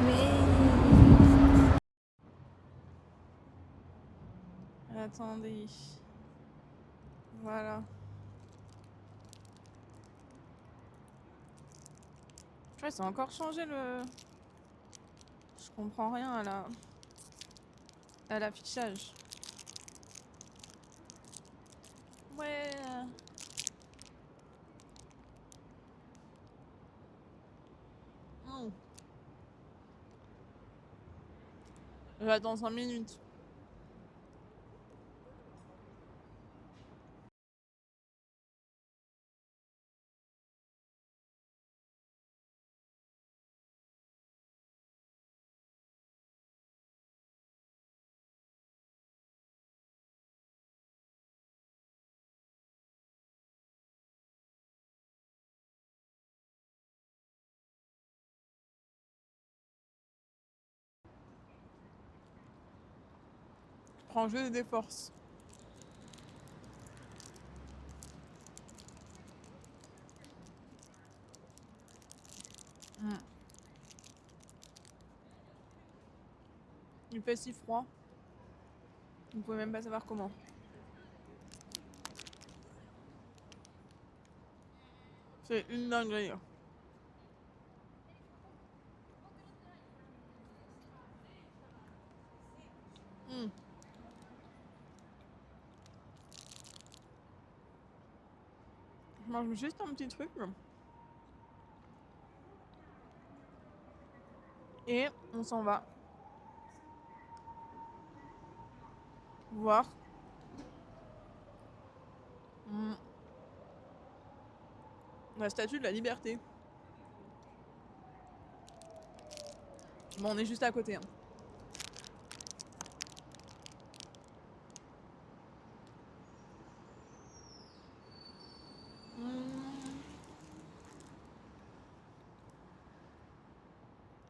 Mais... Attendez. Voilà. Ouais, ça a encore changé le... Je comprends rien à l'affichage. Ouais. J'attends 5 minutes. Je prends juste des forces. Il fait si froid. Vous pouvez même pas savoir comment. C'est une dinguerie. Je mange juste un petit truc. Et on s'en va voir la statue de la liberté. Bon, on est juste à côté.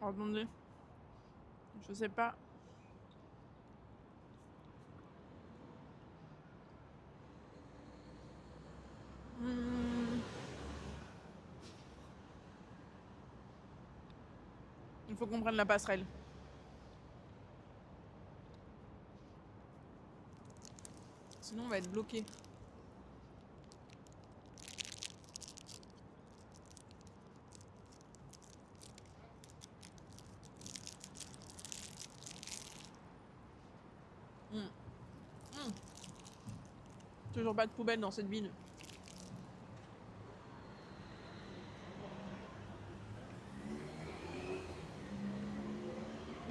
Attendez. Je sais pas. Il faut qu'on prenne la passerelle. Sinon, on va être bloqué. Toujours pas de poubelle dans cette ville.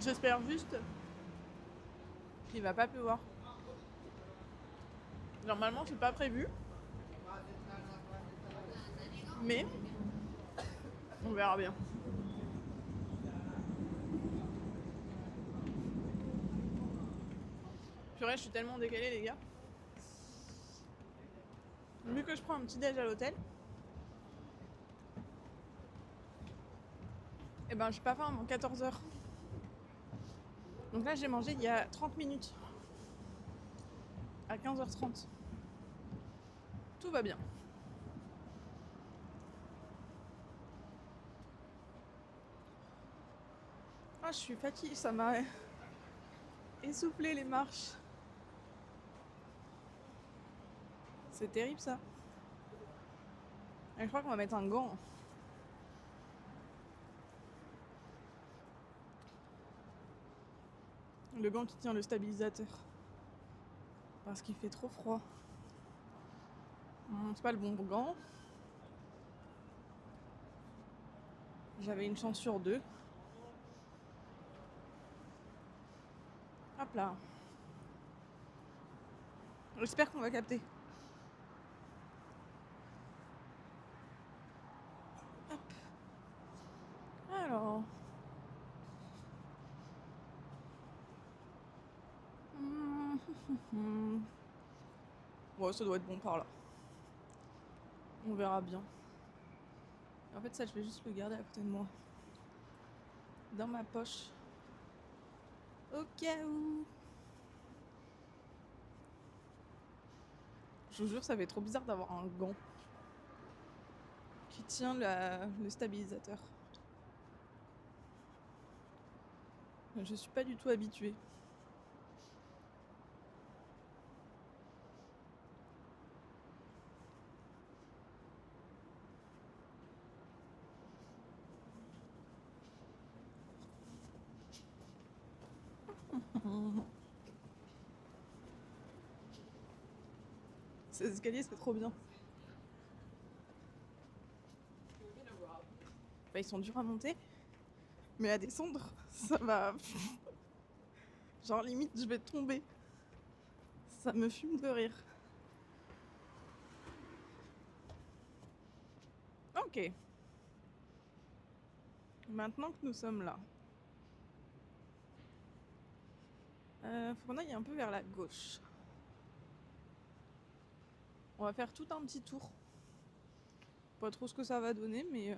J'espère juste qu'il va pas pleuvoir. Normalement, c'est pas prévu. Mais on verra bien. Purée, je suis tellement décalée, les gars. Vu que je prends un petit déj à l'hôtel, et ben j'ai pas faim avant 14h. Donc là, j'ai mangé il y a 30 minutes. À 15h30. Tout va bien. Ah, je suis fatiguée, ça m'a essoufflé les marches. C'est terrible ça. Et je crois qu'on va mettre un gant. Le gant qui tient le stabilisateur. Parce qu'il fait trop froid. C'est pas le bon gant. J'avais une chance sur 2. Hop là. J'espère qu'on va capter. Hop. Alors. Ouais, ça doit être bon par là. On verra bien. En fait, ça, je vais juste le garder à côté de moi. Dans ma poche. Au cas où. Je vous jure, ça fait trop bizarre d'avoir un gant qui tient le stabilisateur. Je suis pas du tout habituée. Ces escaliers, c'est trop bien. Bah, ils sont durs à monter, mais à descendre, ça va. Genre, limite, je vais tomber. Ça me fume de rire. Ok. Maintenant que nous sommes là, faut qu'on aille un peu vers la gauche. On va faire tout un petit tour. Pas trop ce que ça va donner, mais...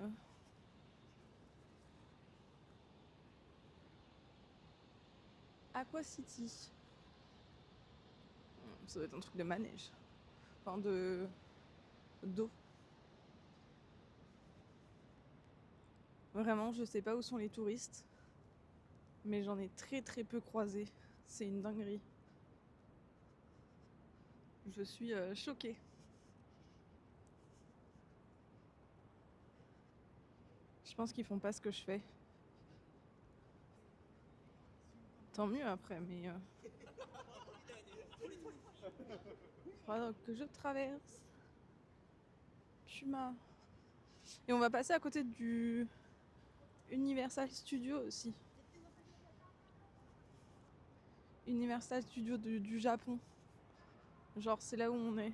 Aqua City. Ça doit être un truc de manège. Enfin, d'eau. Vraiment, je sais pas où sont les touristes. Mais j'en ai très très peu croisé. C'est une dinguerie. Je suis choquée. Je pense qu'ils font pas ce que je fais. Tant mieux après, mais... faudra que je traverse. Puma. Et on va passer à côté du Universal Studio aussi. Universal Studio du Japon. Genre c'est là où on est.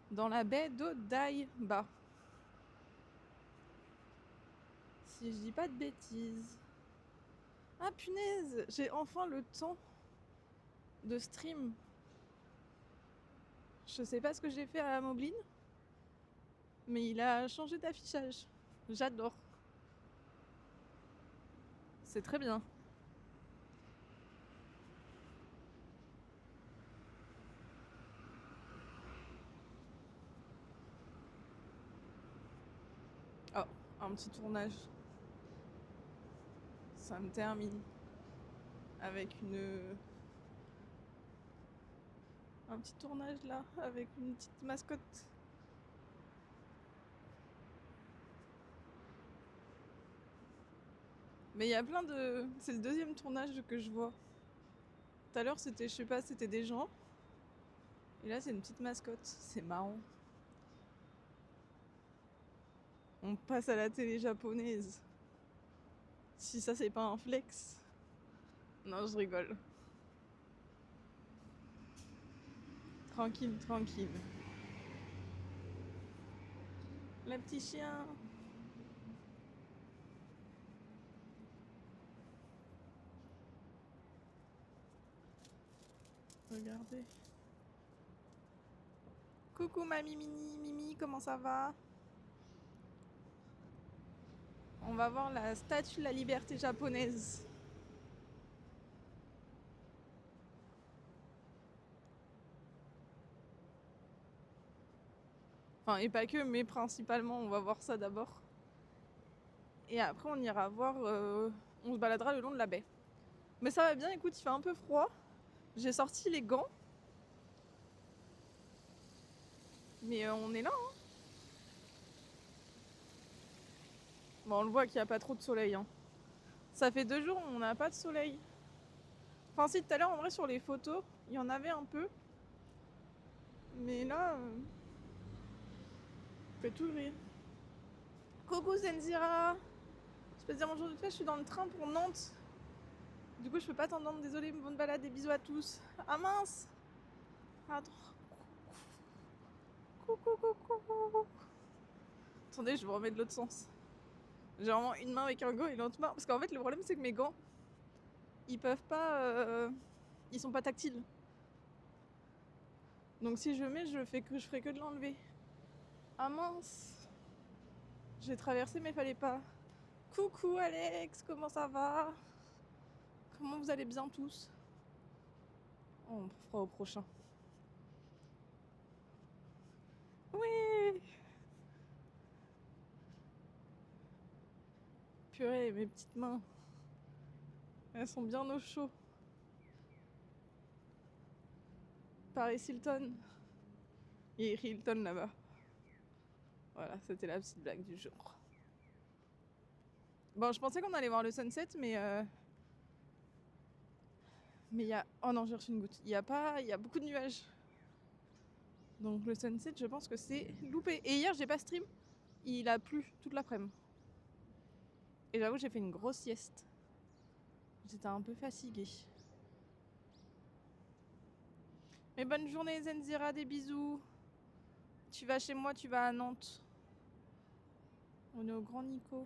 Dans la baie d'Odaiba. Si je dis pas de bêtises. Ah punaise, j'ai enfin le temps de stream. Je sais pas ce que j'ai fait à Moblin, mais il a changé d'affichage. J'adore. C'est très bien. Oh, un petit tournage. Ça me termine. Avec un petit tournage là, avec une petite mascotte. Mais il y a plein de... C'est le deuxième tournage que je vois. Tout à l'heure, c'était, je sais pas, c'était des gens. Et là, c'est une petite mascotte. C'est marrant. On passe à la télé japonaise. Si ça, c'est pas un flex. Non, je rigole. Tranquille, tranquille. Le petit chien. Regardez. Coucou ma Mimi, comment ça va? On va voir la statue de la liberté japonaise. Enfin, et pas que, mais principalement, on va voir ça d'abord. Et après, on ira voir... on se baladera le long de la baie. Mais ça va bien, écoute, il fait un peu froid. J'ai sorti les gants. Mais on est là, hein. Bon, on le voit qu'il n'y a pas trop de soleil, hein. Ça fait 2 jours où on n'a pas de soleil. Enfin si, tout à l'heure, en vrai, sur les photos, il y en avait un peu. Mais là... fait tout rire. Coucou Zenzira. Je peux te dire bonjour de toi, je suis dans le train pour Nantes. Du coup, je peux pas t'entendre, désolée, bonne balade et bisous à tous. Ah mince. Attends. Coucou, coucou, coucou. Attendez, je vais remettre de l'autre sens. J'ai vraiment une main avec un gant et l'autre main. Parce qu'en fait, le problème, c'est que mes gants, ils peuvent pas... ils sont pas tactiles. Donc si je mets, je ferai que de l'enlever. Ah mince. J'ai traversé, mais fallait pas. Coucou Alex, comment ça va? Comment vous allez bien tous? Oh, on fera au prochain. Oui. Purée, mes petites mains. Elles sont bien au chaud. Paris Hilton. Il y a écrit Hilton là-bas. Voilà, c'était la petite blague du jour. Bon, je pensais qu'on allait voir le sunset, mais il y a... Oh non, j'ai reçu une goutte. Il y a beaucoup de nuages. Donc le sunset, je pense que c'est loupé. Et hier, j'ai pas stream. Il a plu toute l'après-midi. Et j'avoue, j'ai fait une grosse sieste. J'étais un peu fatiguée. Mais bonne journée, Zenzira, des bisous. Tu vas chez moi, tu vas à Nantes. On est au Grand Nico.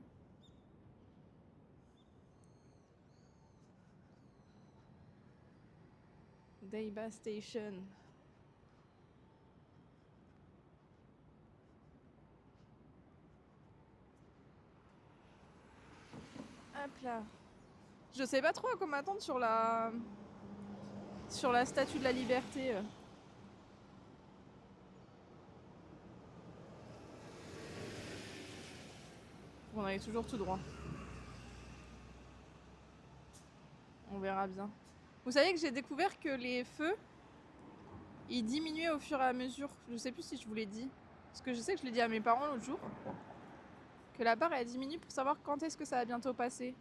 Daiba Station. Hop là. Je sais pas trop à quoi m'attendre sur la Statue de la Liberté. On est toujours tout droit. On verra bien. Vous savez que j'ai découvert que les feux, ils diminuaient au fur et à mesure. Je sais plus si je vous l'ai dit. Parce que je sais que je l'ai dit à mes parents l'autre jour. Que la barre, elle diminue pour savoir quand est-ce que ça va bientôt passer.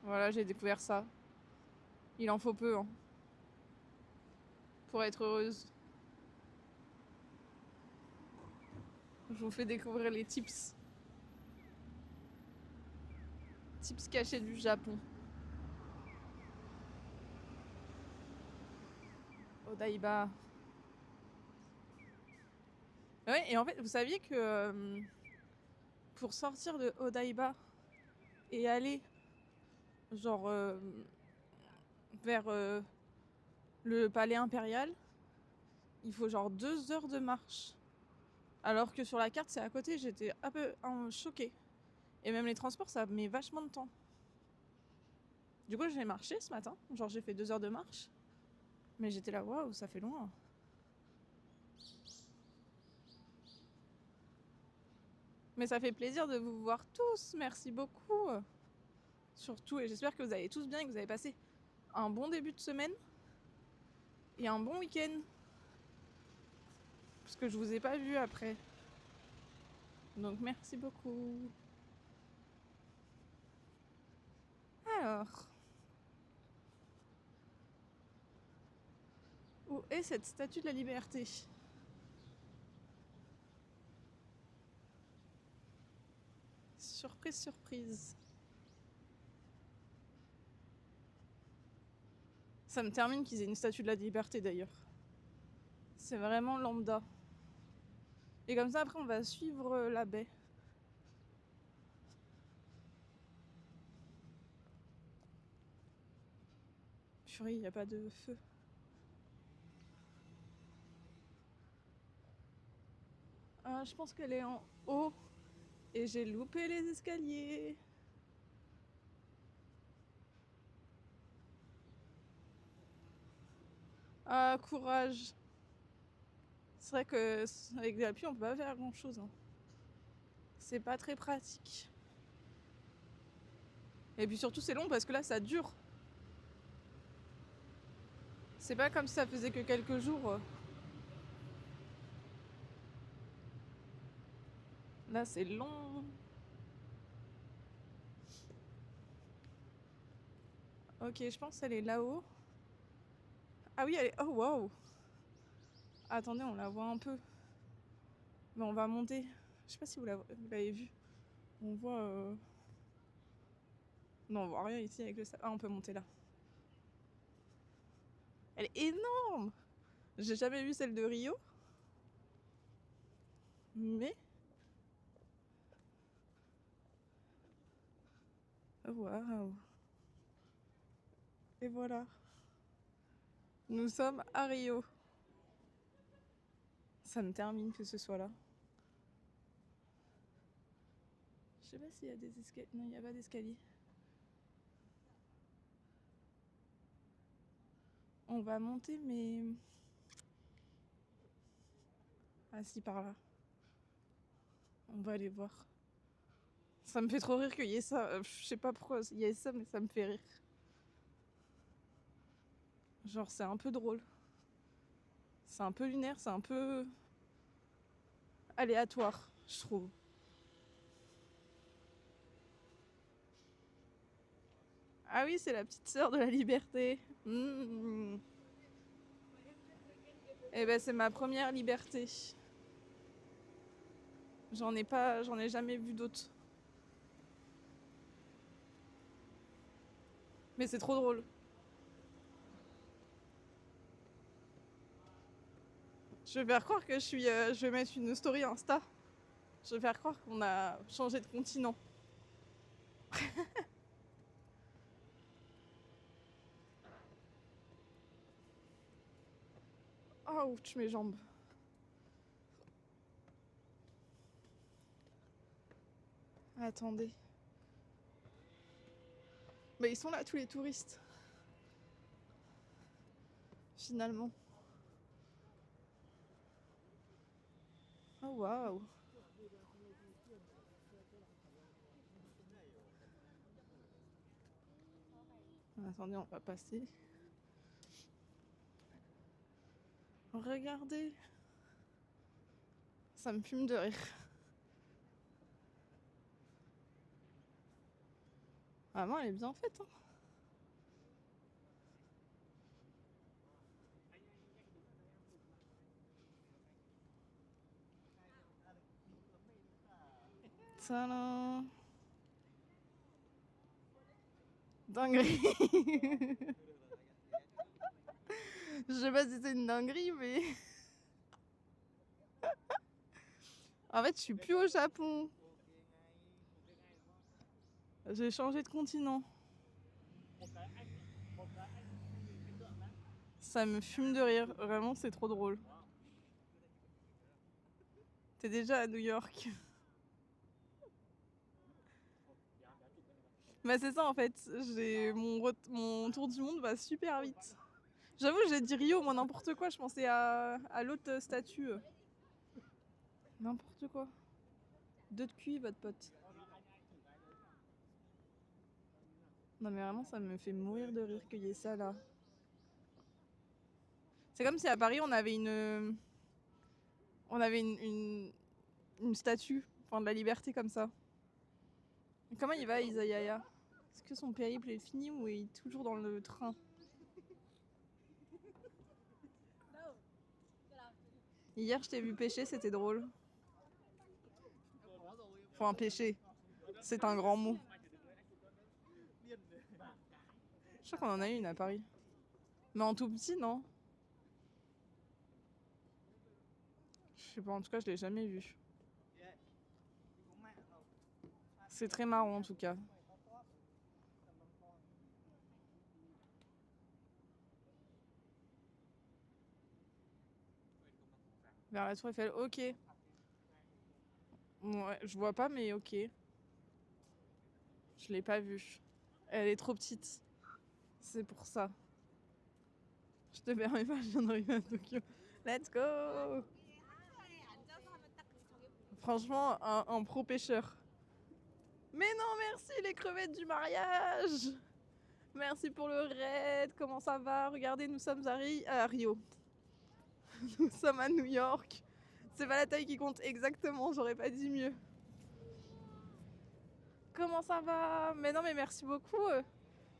Voilà, j'ai découvert ça. Il en faut peu, hein. Pour être heureuse. Je vous fais découvrir les tips. Tips cachés du Japon. Odaiba. Ouais, et en fait, vous saviez que pour sortir de Odaiba et aller genre vers le palais impérial, il faut genre 2 heures de marche. Alors que sur la carte, c'est à côté, j'étais un peu choquée. Et même les transports, ça met vachement de temps. Du coup, j'ai marché ce matin. Genre, j'ai fait 2 heures de marche. Mais j'étais là, waouh, ça fait loin. Mais ça fait plaisir de vous voir tous. Merci beaucoup. Surtout, et j'espère que vous allez tous bien et que vous avez passé un bon début de semaine et un bon week-end. Parce que je vous ai pas vu après. Donc merci beaucoup. Alors, où est cette statue de la liberté? Surprise, surprise. Ça me termine qu'ils aient une statue de la liberté d'ailleurs. C'est vraiment lambda. Et comme ça, après, on va suivre la baie. Purée, il n'y a pas de feu. Ah, je pense qu'elle est en haut. Et j'ai loupé les escaliers. Ah, courage. C'est vrai que avec de la pluie, on peut pas faire grand chose. Hein. C'est pas très pratique. Et puis surtout, c'est long parce que là, ça dure. C'est pas comme si ça faisait que quelques jours. Là, c'est long. Ok, je pense qu'elle est là-haut. Ah oui, elle est... Oh, wow. Attendez, on la voit un peu. Mais on va monter. Je sais pas si vous l'avez vu. On voit... Non, on voit rien ici avec le... Ah, on peut monter là. Elle est énorme. J'ai jamais vu celle de Rio. Mais... Waouh. Et voilà. Nous sommes à Rio. Ça me termine que ce soit là. Je sais pas s'il y a des escaliers. Non, il n'y a pas d'escalier. On va monter, mais... Ah si, par là. On va aller voir. Ça me fait trop rire qu'il y ait ça. Je sais pas pourquoi il y ait ça, mais ça me fait rire. Genre, c'est un peu drôle. C'est un peu lunaire, c'est un peu aléatoire, je trouve. Ah oui, c'est la petite sœur de la liberté. Mmh. Eh ben, c'est ma première liberté. J'en ai jamais vu d'autres. Mais c'est trop drôle. Je vais faire croire que je vais mettre une story Insta. Je vais faire croire qu'on a changé de continent. Ouch, mes jambes. Attendez. Mais ils sont là, tous les touristes. Finalement. Oh waouh. Attendez, on va passer. Regardez. Ça me fume de rire. Vraiment, elle est bien faite. Hein. Tadam. Dinguerie. Je sais pas si c'est une dinguerie, mais... En fait, je suis plus au Japon. J'ai changé de continent. Ça me fume de rire. Vraiment, c'est trop drôle. T'es déjà à New York. Bah c'est ça en fait. Mon tour du monde va super vite. J'avoue, j'ai dit Rio, moi n'importe quoi. Je pensais à l'autre statue. N'importe quoi. Deux de QI, votre pote. Non mais vraiment, ça me fait mourir de rire qu'il y ait ça là. C'est comme si à Paris on avait une statue, enfin de la liberté comme ça. Comment il va, Isayaya? Est-ce que son périple est fini ou il est toujours dans le train? Hier, je t'ai vu pêcher, c'était drôle. Enfin, pêcher, c'est un grand mot. Je crois qu'on en a une à Paris. Mais en tout petit, non? Je sais pas, en tout cas, je l'ai jamais vu. C'est très marrant en tout cas. Vers la Tour Eiffel, ok. Ouais, je vois pas, mais ok. Je l'ai pas vue. Elle est trop petite. C'est pour ça. Je te permets pas, je viens d'arriver à Tokyo. Let's go! Franchement, un pro pêcheur. Mais non, merci les crevettes du mariage! Merci pour le raid, comment ça va? Regardez, nous sommes à Rio. Nous sommes à New York. C'est pas la taille qui compte exactement, j'aurais pas dit mieux. Comment ça va? Mais non, mais merci beaucoup.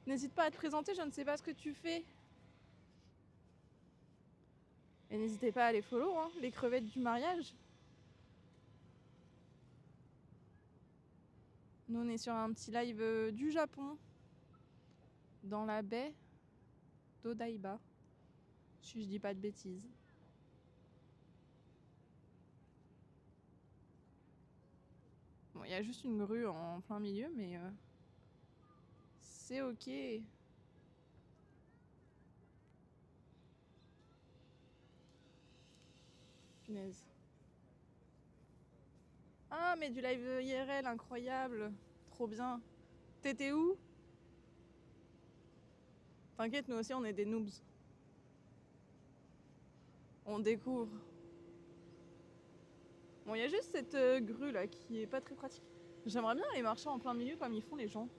N'hésite pas à te présenter, je ne sais pas ce que tu fais. Et n'hésitez pas à les follow, hein, les crevettes du mariage. Nous, on est sur un petit live du Japon, dans la baie d'Odaiba. Si je dis pas de bêtises. Bon, il y a juste une grue en plein milieu, mais c'est ok. Punaise. Ah, mais du live IRL, incroyable. Trop bien. T'étais où? T'inquiète, nous aussi, on est des noobs. On découvre. Bon, il y a juste cette grue là qui est pas très pratique. J'aimerais bien aller marcher en plein milieu comme ils font les gens.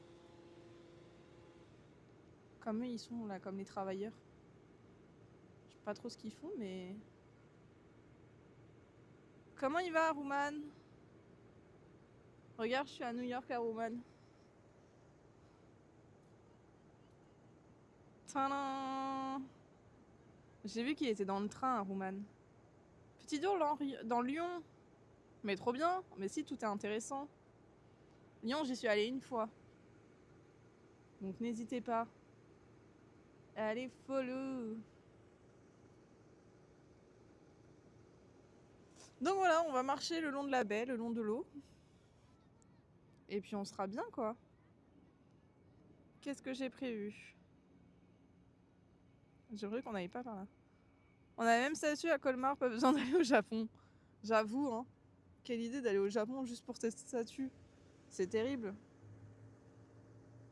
Comme eux ils sont là, comme les travailleurs. Je sais pas trop ce qu'ils font mais... Comment il va Rouman? Regarde, je suis à New York à Rouman. Tadam! J'ai vu qu'il était dans le train à Rouman. Petit tour dans Lyon. Mais trop bien. Mais si, tout est intéressant. Lyon, j'y suis allée une fois. Donc n'hésitez pas. Allez, follow. Donc voilà, on va marcher le long de la baie, le long de l'eau. Et puis on sera bien quoi. Qu'est-ce que j'ai prévu? J'ai cru qu'on n'allait pas par là. On a la même statue à Colmar, pas besoin d'aller au Japon. J'avoue, hein. Quelle idée d'aller au Japon juste pour cette statue. C'est terrible.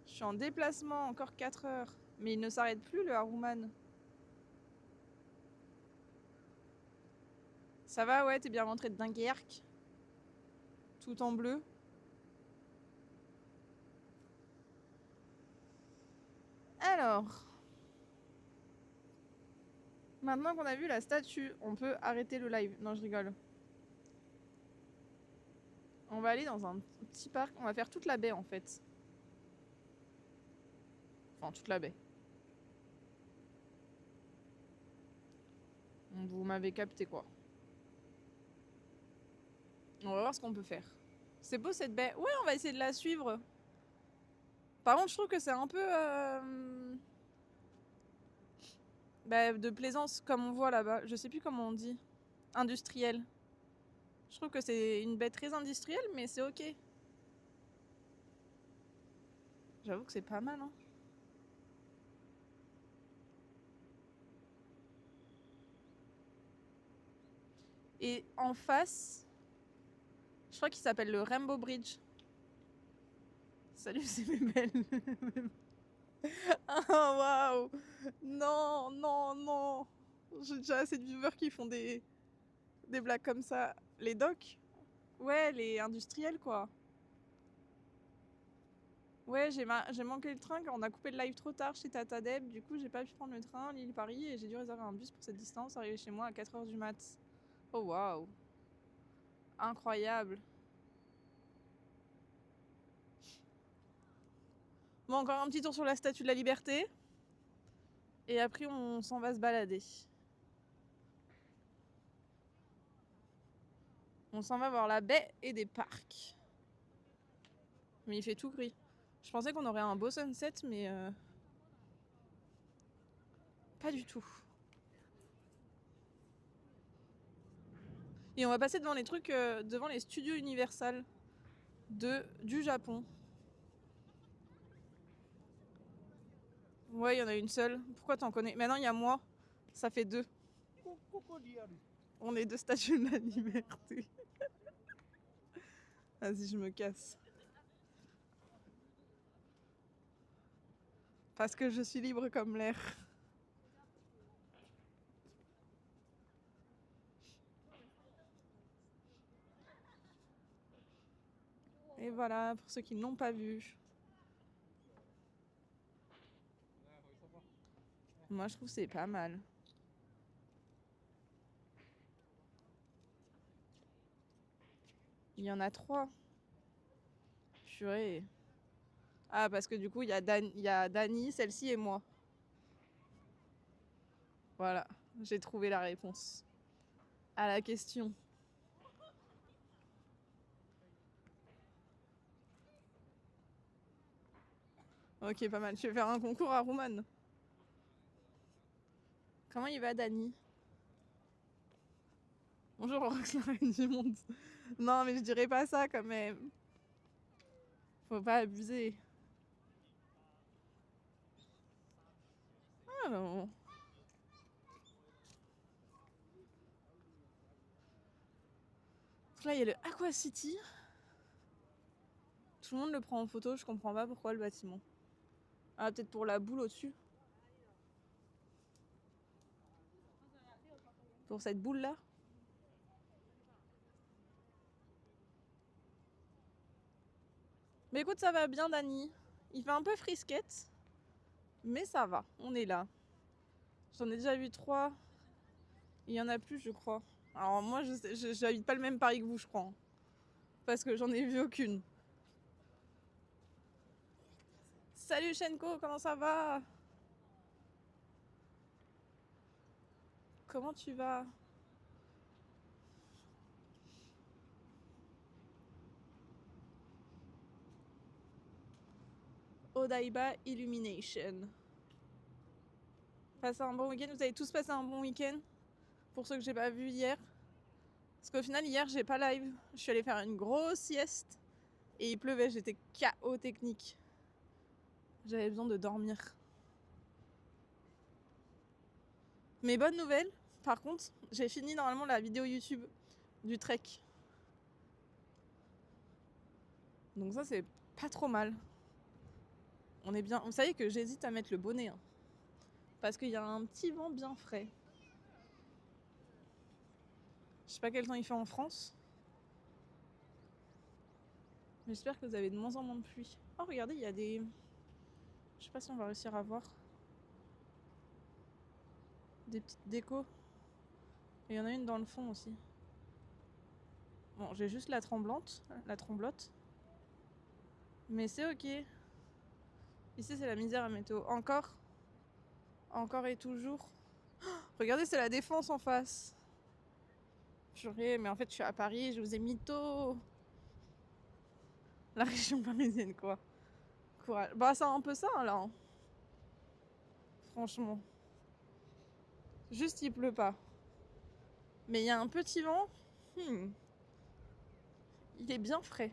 Je suis en déplacement, encore 4 heures. Mais il ne s'arrête plus le Haruman. Ça va, ouais, t'es bien rentré de Dunkerque. Tout en bleu. Alors. Maintenant qu'on a vu la statue, on peut arrêter le live. Non, je rigole. On va aller dans un petit parc. On va faire toute la baie en fait. Enfin, toute la baie. Vous m'avez capté quoi. On va voir ce qu'on peut faire. C'est beau cette baie. Ouais, on va essayer de la suivre. Par contre, je trouve que c'est un peu... de plaisance, comme on voit là-bas. Je sais plus comment on dit. Industriel. Je trouve que c'est une baie très industrielle, mais c'est ok. J'avoue que c'est pas mal, hein. Et en face, je crois qu'il s'appelle le Rainbow Bridge. Salut, c'est mes belles. Ah, waouh! Non, non, non! J'ai déjà assez de viewers qui font des blagues comme ça. Les docs? Ouais, les industriels, quoi. Ouais, j'ai manqué le train quand on a coupé le live trop tard chez Tata Deb. Du coup, j'ai pas pu prendre le train Lille-Paris et j'ai dû réserver un bus pour cette distance, arriver chez moi à 4 h du mat. Oh, waouh! Incroyable! Bon, encore un petit tour sur la Statue de la Liberté. Et après, on s'en va se balader. On s'en va voir la baie et des parcs. Mais il fait tout gris. Je pensais qu'on aurait un beau sunset, mais pas du tout. Et on va passer devant les trucs, devant les studios Universal du Japon. Ouais, il y en a une seule. Pourquoi t'en connais? Maintenant, il y a moi. Ça fait 2. On est 2 statues de la liberté. Vas-y, je me casse. Parce que je suis libre comme l'air. Et voilà, pour ceux qui ne l'ont pas vu. Moi, je trouve que c'est pas mal. Il y en a 3. Purée. Ah, parce que du coup, il y a Dani, celle-ci et moi. Voilà, j'ai trouvé la réponse à la question. Ok, pas mal. Tu veux faire un concours à Roumane? Comment il va, Dani? Bonjour, Roxane du monde. Non, mais je dirais pas ça quand même. Faut pas abuser. Ah non. Là, il y a le Aqua City. Tout le monde le prend en photo, je comprends pas pourquoi le bâtiment. Ah, peut-être pour la boule au-dessus. Pour cette boule-là. Mais écoute, ça va bien, Dani. Il fait un peu frisquette, mais ça va, on est là. J'en ai déjà vu 3. Il y en a plus, je crois. Alors moi, j'habite pas le même Paris que vous, je crois. Parce que j'en ai vu aucune. Salut Shenko, comment ça va? Comment tu vas? Odaiba Illumination. Passez un bon week-end. Vous avez tous passé un bon week-end? Pour ceux que j'ai pas vu hier. Parce qu'au final, hier, j'ai pas live. Je suis allée faire une grosse sieste. Et il pleuvait, j'étais KO technique. J'avais besoin de dormir. Mais bonne nouvelle, par contre, j'ai fini normalement la vidéo YouTube du trek. Donc ça, c'est pas trop mal. On est bien. Vous savez que j'hésite à mettre le bonnet. Hein, parce qu'il y a un petit vent bien frais. Je sais pas quel temps il fait en France. Mais j'espère que vous avez de moins en moins de pluie. Oh, regardez, il y a des... Je sais pas si on va réussir à voir. Des petites décos. Et il y en a une dans le fond aussi. Bon, j'ai juste la tremblote. Mais c'est ok. Ici, c'est la misère à météo. Encore et toujours. Oh, regardez, c'est la Défense en face. Purée, mais en fait, je suis à Paris, je vous ai mytho. La région parisienne, quoi. Courage. Bah, c'est un peu ça, là. Hein. Franchement. Juste, il pleut pas. Mais il y a un petit vent. Il est bien frais.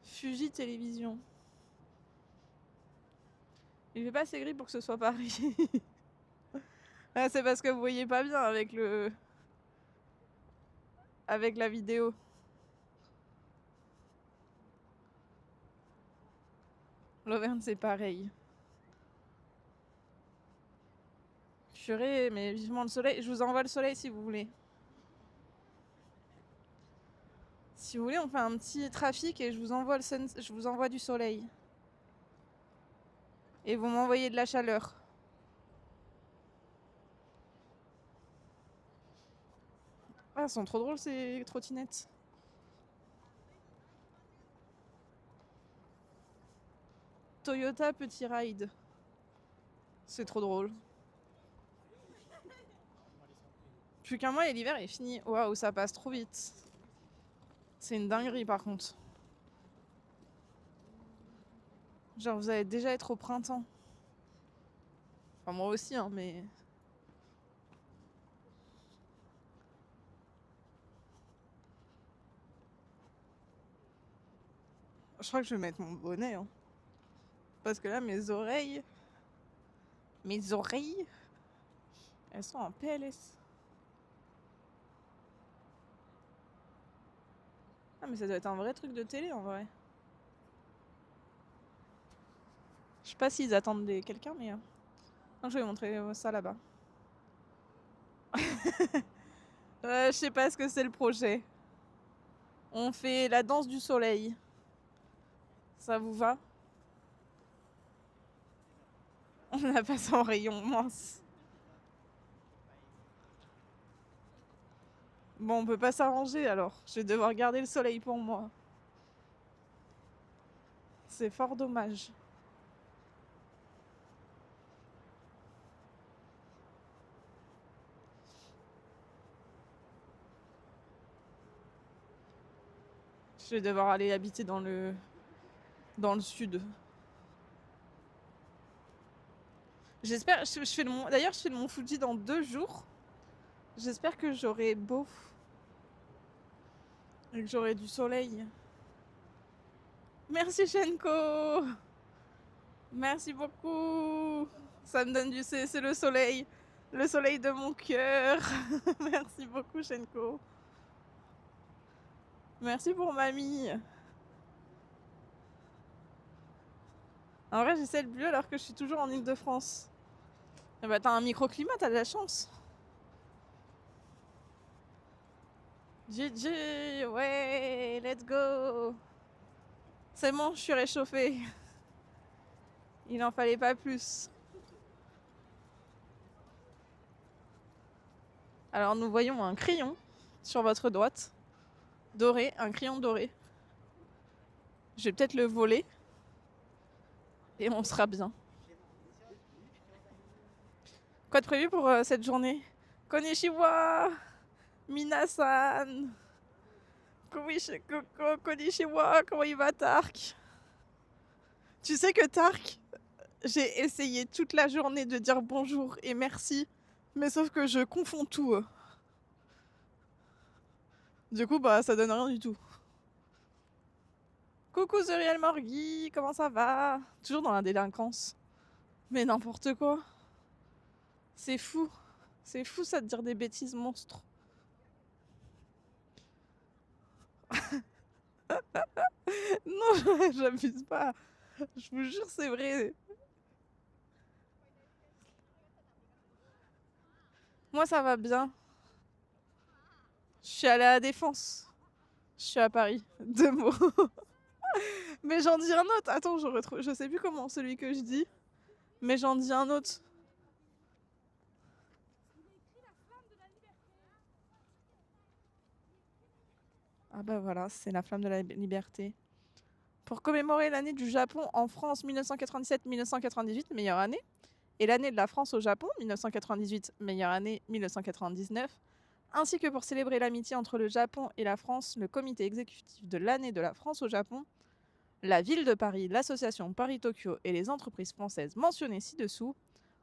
Fuji Télévision. Il fait pas assez gris pour que ce soit Paris. Ah, c'est parce que vous voyez pas bien avec la vidéo. L'Auvergne, c'est pareil. Purée, mais vivement le soleil. Je vous envoie le soleil si vous voulez. Si vous voulez, on fait un petit trafic et je vous envoie du soleil. Et vous m'envoyez de la chaleur. Ah, elles sont trop drôles ces trottinettes. Toyota Petit Ride. C'est trop drôle. Plus qu'un mois et l'hiver est fini. Waouh, ça passe trop vite. C'est une dinguerie par contre. Genre, vous allez déjà être au printemps. Enfin, moi aussi, hein, mais... Je crois que je vais mettre mon bonnet. Hein. Parce que là, mes oreilles, elles sont en PLS. Ah, mais ça doit être un vrai truc de télé en vrai. Je sais pas s'ils attendent quelqu'un, mais... Non, je vais montrer ça là-bas. Je sais pas ce que c'est le projet. On fait la danse du soleil. Ça vous va? On n'a pas son rayon, mince. Bon, on peut pas s'arranger alors. Je vais devoir garder le soleil pour moi. C'est fort dommage. Je vais devoir aller habiter dans le sud. J'espère. D'ailleurs, je fais le Mont Fuji dans 2 jours. J'espère que j'aurai beau et que j'aurai du soleil. Merci Shenko. Merci beaucoup. Ça me donne c'est le soleil de mon cœur. Merci beaucoup Shenko. Merci pour mamie. En vrai, j'essaie le bleu alors que je suis toujours en Île-de-France. Eh bah, t'as un microclimat, t'as de la chance. GG, ouais, let's go. C'est bon, je suis réchauffée. Il n'en fallait pas plus. Alors nous voyons un crayon sur votre droite. Doré, un crayon doré. Je vais peut-être le voler. Et on sera bien. Quoi de prévu pour cette journée? Konnichiwa, Minasan. Konnichiwa, comment il va Tark? Tu sais que Tark, j'ai essayé toute la journée de dire bonjour et merci, mais sauf que je confonds tout. Du coup, bah ça donne rien du tout. Coucou Zuriel Morgui, comment ça va? Toujours dans la délinquance. Mais n'importe quoi. C'est fou. C'est fou ça de dire des bêtises monstres. Non, j'abuse pas. Je vous jure, c'est vrai. Moi, ça va bien. Je suis allée à la Défense. Je suis à Paris. 2 mots. Mais j'en dis un autre. Attends, je retrouve. Je sais plus comment celui que je dis. Mais j'en dis un autre. Ah bah voilà, c'est la flamme de la liberté. Pour commémorer l'année du Japon en France 1997-1998, meilleure année. Et l'année de la France au Japon 1998, meilleure année 1999. Ainsi que pour célébrer l'amitié entre le Japon et la France, le comité exécutif de l'année de la France au Japon, la ville de Paris, l'association Paris-Tokyo et les entreprises françaises mentionnées ci-dessous,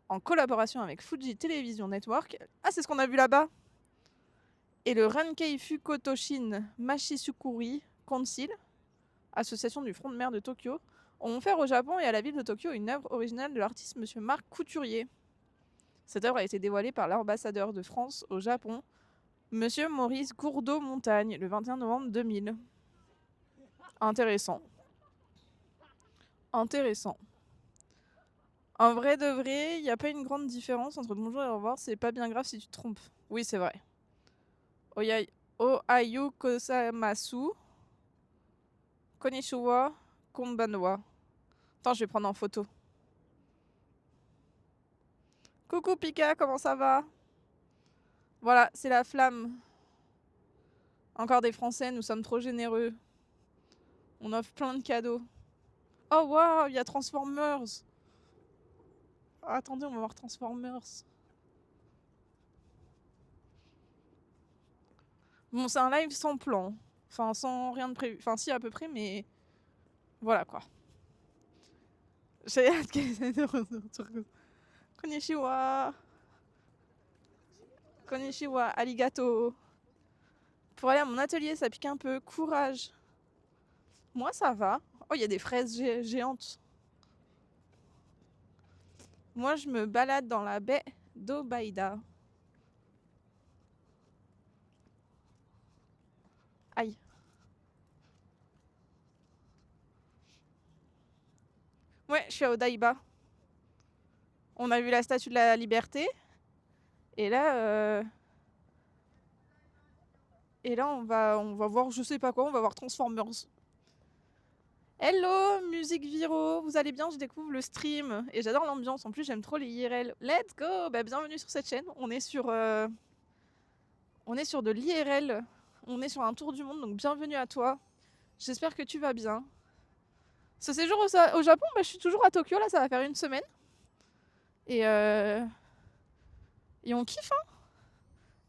en collaboration avec Fuji Television Network, ah c'est ce qu'on a vu là-bas, et le Rankei Fukotoshin Machisukuri Council, association du front de mer de Tokyo, ont offert au Japon et à la ville de Tokyo une œuvre originale de l'artiste Monsieur Marc Couturier. Cette œuvre a été dévoilée par l'ambassadeur de France au Japon, Monsieur Maurice Gourdeau-Montagne, le 21 novembre 2000. Intéressant. Intéressant. En vrai de vrai, il n'y a pas une grande différence entre bonjour et au revoir, c'est pas bien grave si tu te trompes. Oui, c'est vrai. Ohayu kosamasu. Konnichiwa, konbanwa. Attends, je vais prendre en photo. Coucou Pika, comment ça va? Voilà, c'est la flamme. Encore des Français, nous sommes trop généreux. On offre plein de cadeaux. Oh waouh, il y a Transformers. Oh, attendez, on va voir Transformers. Bon, c'est un live sans plan. Enfin, sans rien de prévu. Enfin, si, à peu près, mais voilà quoi. J'ai hâte qu'elle essaie de retourner. Konnichiwa. Konnichiwa, arigato. Pour aller à mon atelier, ça pique un peu. Courage. Moi, ça va. Oh, il y a des fraises géantes. Moi, je me balade dans la baie d'Obaïda. Aïe. Ouais, je suis à Odaiba. On a vu la statue de la liberté. Et là, on va voir, je sais pas quoi, on va voir Transformers. Hello, musique Viro, vous allez bien? Je découvre le stream et j'adore l'ambiance. En plus, j'aime trop les IRL. Let's go! Bah, bienvenue sur cette chaîne. On est sur de l'IRL. On est sur un tour du monde, donc bienvenue à toi. J'espère que tu vas bien. Ce séjour au Japon, bah, je suis toujours à Tokyo, là, ça va faire une semaine. Et on kiffe, hein?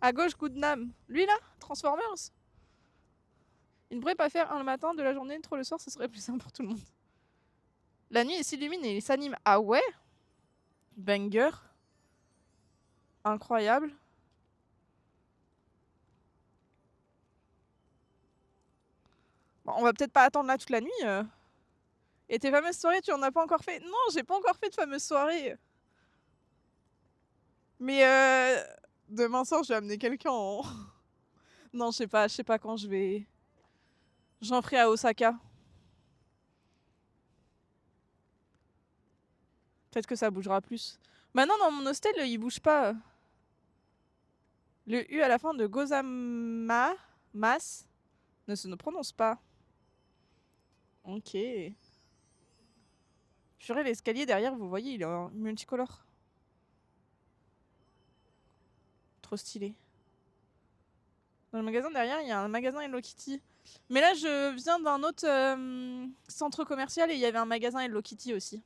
À gauche, Goodnam. Lui, là, Transformers. Il ne pourrait pas faire un le matin, de la journée, trop le soir, ce serait plus simple pour tout le monde. La nuit, il s'illumine et il s'anime. Ah ouais? Banger. Incroyable. Bon, on va peut-être pas attendre là toute la nuit. Et tes fameuses soirées, tu en as pas encore fait? Non, j'ai pas encore fait de fameuses soirées. Mais demain soir, je vais amener quelqu'un en... Non, je sais pas quand je vais... J'en ferai à Osaka. Peut-être que ça bougera plus. Maintenant, dans mon hostel, il bouge pas. Le U à la fin de Gozama. Masse ne se ne prononce pas. Ok. Purée, l'escalier derrière, vous voyez, il est multicolore. Trop stylé. Dans le magasin derrière, il y a un magasin Hello Kitty. Mais là, je viens d'un autre centre commercial et il y avait un magasin Hello Kitty aussi.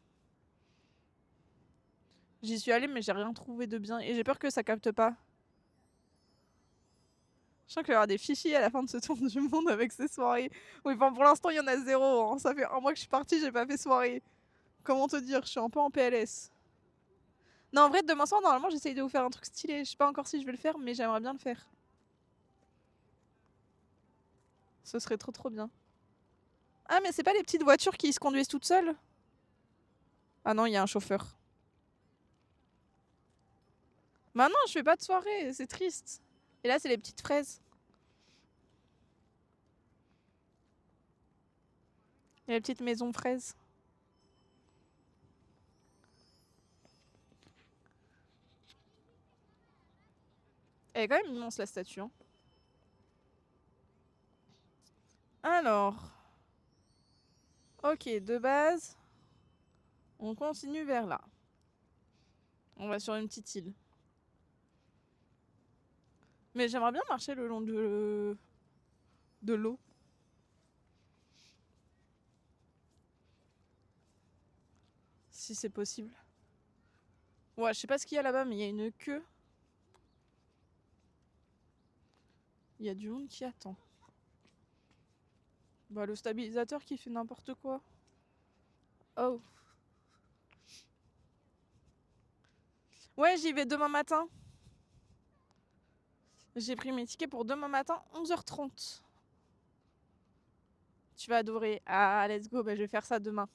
J'y suis allée, mais j'ai rien trouvé de bien. Et j'ai peur que ça capte pas. Je sens qu'il va y avoir des fichiers à la fin de ce tour du monde avec ces soirées. Oui, bon, pour l'instant, il y en a 0. Hein. Ça fait un mois que je suis partie, j'ai pas fait soirée. Comment te dire, je suis un peu en PLS. Non, en vrai, demain soir, normalement, j'essaye de vous faire un truc stylé. Je sais pas encore si je vais le faire, mais j'aimerais bien le faire. Ce serait trop trop bien. Ah, mais c'est pas les petites voitures qui se conduisent toutes seules? Ah non, il y a un chauffeur. Bah non, je fais pas de soirée, c'est triste. Et là, c'est les petites fraises. Il y a les petites maisons fraises. Elle est quand même immense la statue. Hein. Alors. Ok, de base. On continue vers là. On va sur une petite île. Mais j'aimerais bien marcher le long de l'eau. Si c'est possible. Ouais, je sais pas ce qu'il y a là-bas, mais il y a une queue. Il y a du monde qui attend. Bah, le stabilisateur qui fait n'importe quoi. Oh. Ouais, j'y vais demain matin. J'ai pris mes tickets pour demain matin, 11h30. Tu vas adorer. Ah, let's go, bah, je vais faire ça demain.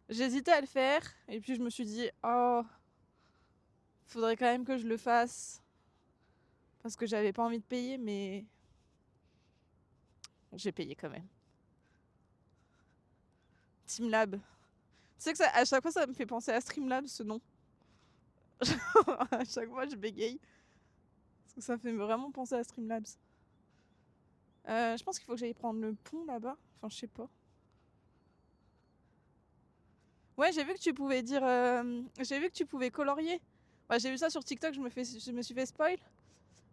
J'hésitais à le faire, et puis je me suis dit, oh, faudrait quand même que je le fasse. Parce que j'avais pas envie de payer, mais j'ai payé quand même. Teamlab. Tu sais que ça, à chaque fois, ça me fait penser à Streamlab, ce nom. À chaque fois, je bégaye. Parce que ça fait vraiment penser à Streamlabs. Je pense qu'il faut que j'aille prendre le pont là-bas. Enfin, je sais pas. Ouais, j'ai vu que tu pouvais dire. J'ai vu que tu pouvais colorier. Ouais, j'ai vu ça sur TikTok, je me suis fait spoil.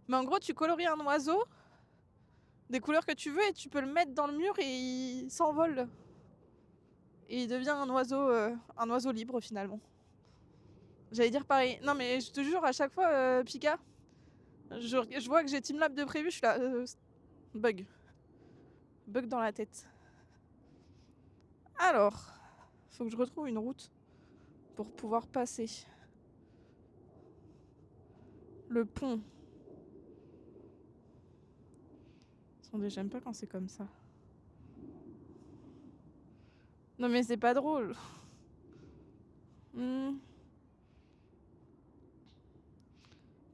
Mais en gros, tu colories un oiseau des couleurs que tu veux et tu peux le mettre dans le mur et il s'envole. Et il devient un oiseau libre finalement. J'allais dire pareil. Non, mais je te jure, à chaque fois, Pika, je vois que j'ai Teamlab de prévu, je suis là. Bug. Bug dans la tête. Alors, faut que je retrouve une route pour pouvoir passer. Le pont. Attendez, j'aime pas quand c'est comme ça. Non mais c'est pas drôle.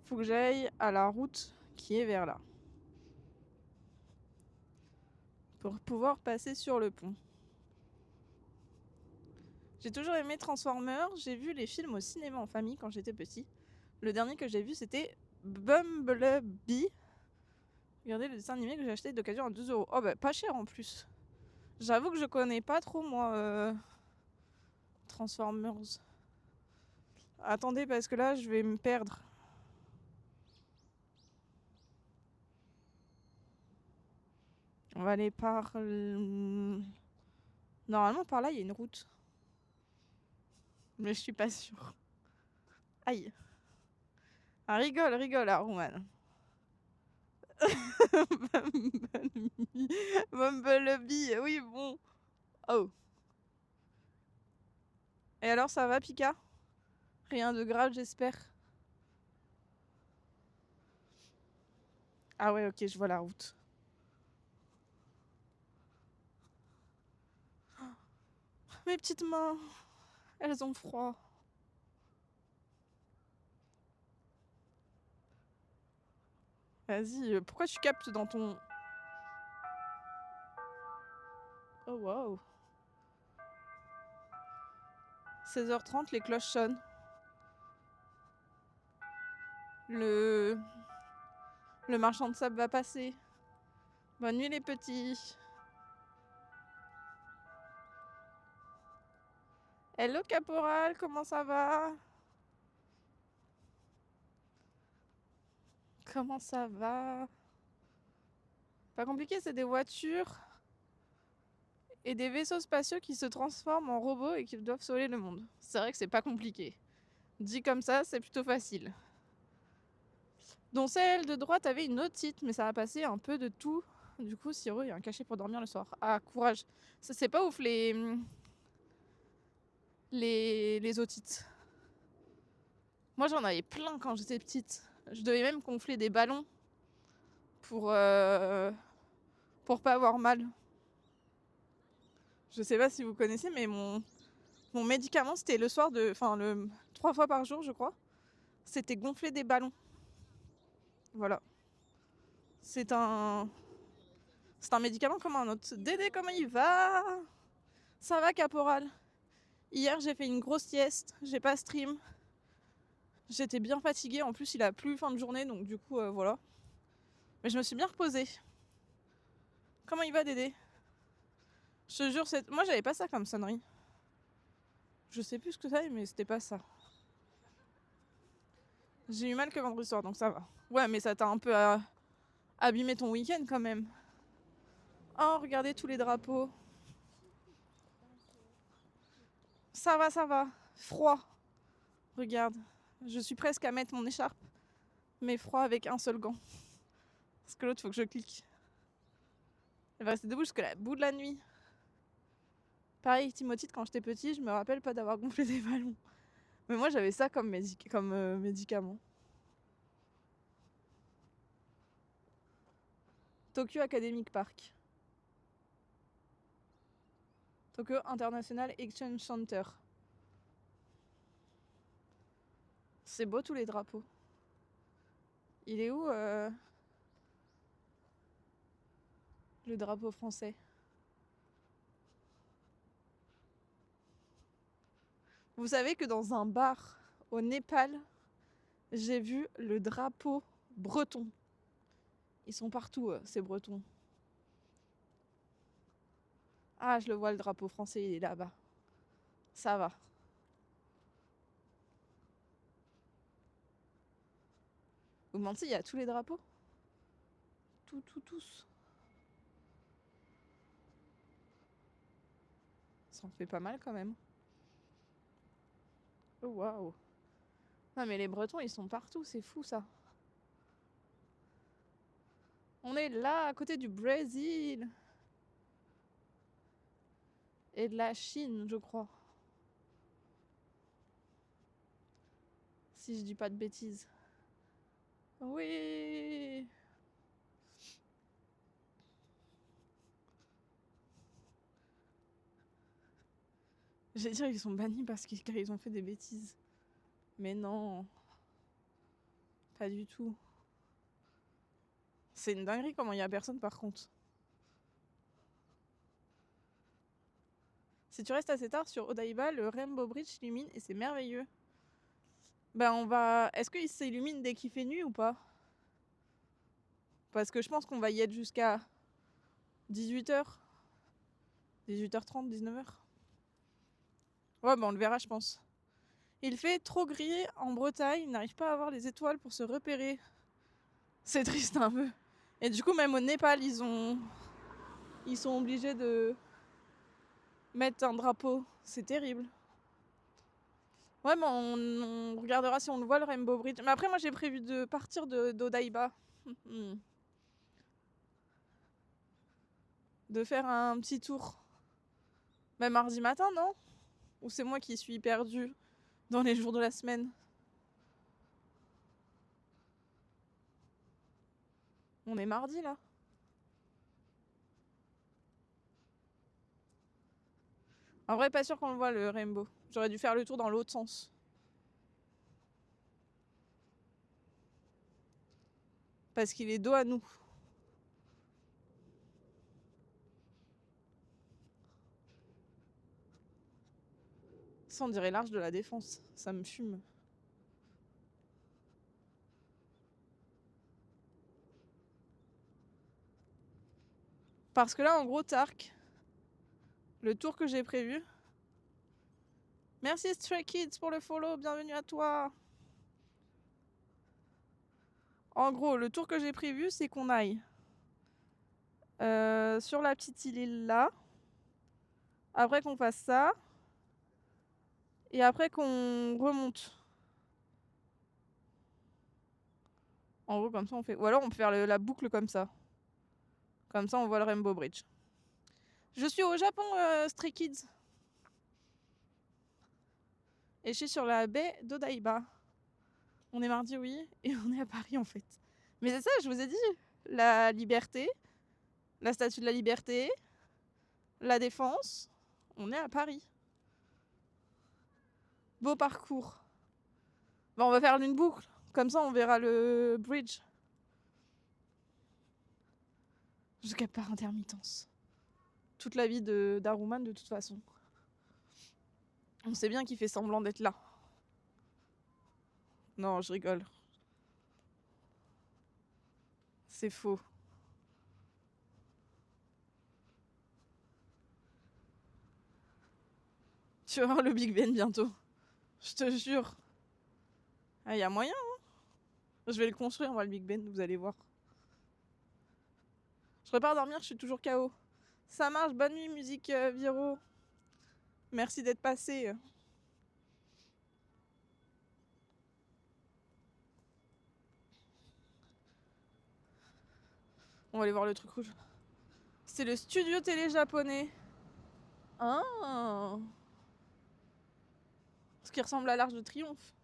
Faut que j'aille à la route qui est vers là. Pour pouvoir passer sur le pont. J'ai toujours aimé Transformers. J'ai vu les films au cinéma en famille quand j'étais petit. Le dernier que j'ai vu, c'était Bumblebee. Regardez le dessin animé que j'ai acheté d'occasion à 2€. Oh bah pas cher en plus. J'avoue que je connais pas trop moi Transformers. Attendez parce que là je vais me perdre. On va aller par... Normalement par là il y a une route. Mais je suis pas sûre. Aïe. Ah, rigole, Roman. Bumblebee, oui, bon. Oh. Et alors, ça va, Pika? Rien de grave, j'espère. Ah ouais, ok, je vois la route. Mes petites mains, elles ont froid. Vas-y, pourquoi tu captes dans ton... Oh, waouh. 16h30, les cloches sonnent. Le Le marchand de sable va passer. Bonne nuit les petits. Hello caporal, comment ça va? Comment ça va? Pas compliqué, c'est des voitures et des vaisseaux spatiaux qui se transforment en robots et qui doivent sauver le monde. C'est vrai que c'est pas compliqué. Dit comme ça, c'est plutôt facile. Donc celle de droite avait une otite, mais ça va passer un peu de tout. Du coup, Siro, il y a un cachet pour dormir le soir. Ah, courage. Ça, c'est pas ouf les otites. Moi, j'en avais plein quand j'étais petite. Je devais même gonfler des ballons pour pas avoir mal. Je sais pas si vous connaissez, mais mon médicament, c'était le soir enfin, 3 fois par jour, je crois. C'était gonfler des ballons. Voilà. C'est un médicament comme un autre. Dédé, comment il va? Ça va, caporal? Hier, j'ai fait une grosse sieste. J'ai pas stream. J'étais bien fatiguée. En plus, il a plu fin de journée, donc du coup, voilà. Mais je me suis bien reposée. Comment il va, Dédé? Je te jure, moi, j'avais pas ça comme sonnerie. Je sais plus ce que c'est, mais c'était pas ça. J'ai eu mal que vendredi soir, donc ça va. Ouais, mais ça t'a un peu abîmé ton week-end quand même. Oh, regardez tous les drapeaux. Ça va, ça va. Froid. Regarde. Je suis presque à mettre mon écharpe, mais froid avec un seul gant. Parce que l'autre, faut que je clique. Elle va rester debout jusqu'à la bout de la nuit. Pareil, Timotite, quand j'étais petit, je me rappelle pas d'avoir gonflé des ballons. Mais moi, j'avais ça comme médicament. Tokyo Academic Park. Tokyo International Exchange Center. C'est beau tous les drapeaux. Il est où le drapeau français? Vous savez que dans un bar au Népal, j'ai vu le drapeau breton. Ils sont partout, ces Bretons. Ah, je le vois, le drapeau français, il est là-bas. Ça va. Vous me mentez, il y a tous les drapeaux? Tous. Ça en fait pas mal quand même. Oh waouh. Non mais les Bretons, ils sont partout, c'est fou ça. On est là, à côté du Brésil. Et de la Chine, je crois. Si je dis pas de bêtises. Oui. J'ai dit qu'ils sont bannis parce qu'ils ont fait des bêtises. Mais non. Pas du tout. C'est une dinguerie comment il y a personne par contre. Si tu restes assez tard sur Odaiba, le Rainbow Bridge s'illumine et c'est merveilleux. Ben on va... Est-ce qu'il s'illumine dès qu'il fait nuit ou pas? Parce que je pense qu'on va y être jusqu'à 18h. 18h30, 19h. Ouais, ben on le verra je pense. Il fait trop gris en Bretagne, il n'arrive pas à avoir les étoiles pour se repérer. C'est triste un peu. Et du coup même au Népal, ils sont obligés de mettre un drapeau. C'est terrible. Ouais, mais on regardera si on le voit le Rainbow Bridge. Mais après, moi j'ai prévu de partir d'Odaiba. De faire un petit tour. Même mardi matin, non? Ou c'est moi qui suis perdue dans les jours de la semaine? On est mardi là. En vrai, pas sûr qu'on le voit le Rainbow. J'aurais dû faire le tour dans l'autre sens. Parce qu'il est dos à nous. Ça, on dirait l'Arche de la Défense. Ça me fume. Parce que là, en gros, Tark, le tour que j'ai prévu... Merci Stray Kids pour le follow, bienvenue à toi. En gros, le tour que j'ai prévu, c'est qu'on aille sur la petite île là. Après qu'on fasse ça. Et après qu'on remonte. En gros, comme ça, on fait... Ou alors, on peut faire la boucle comme ça. Comme ça, on voit le Rainbow Bridge. Je suis au Japon, Stray Kids. Et je suis sur la baie d'Odaiba. On est mardi, oui. Et on est à Paris, en fait. Mais c'est ça, je vous ai dit. La liberté. La statue de la liberté. La défense. On est à Paris. Beau parcours. Bon, on va faire une boucle. Comme ça, on verra le bridge. Je capte par intermittence. Toute la vie d'Aruman, de toute façon. On sait bien qu'il fait semblant d'être là. Non, je rigole. C'est faux. Tu vas voir le Big Ben bientôt. Je te jure. Ah, y a moyen, hein. Je vais le construire, moi, le Big Ben, vous allez voir. Je prépare à dormir, je suis toujours KO. Ça marche, bonne nuit, musique Viro. Merci d'être passé. On va aller voir le truc rouge. C'est le studio télé japonais. Ah. Ce qui ressemble à l'Arc de Triomphe.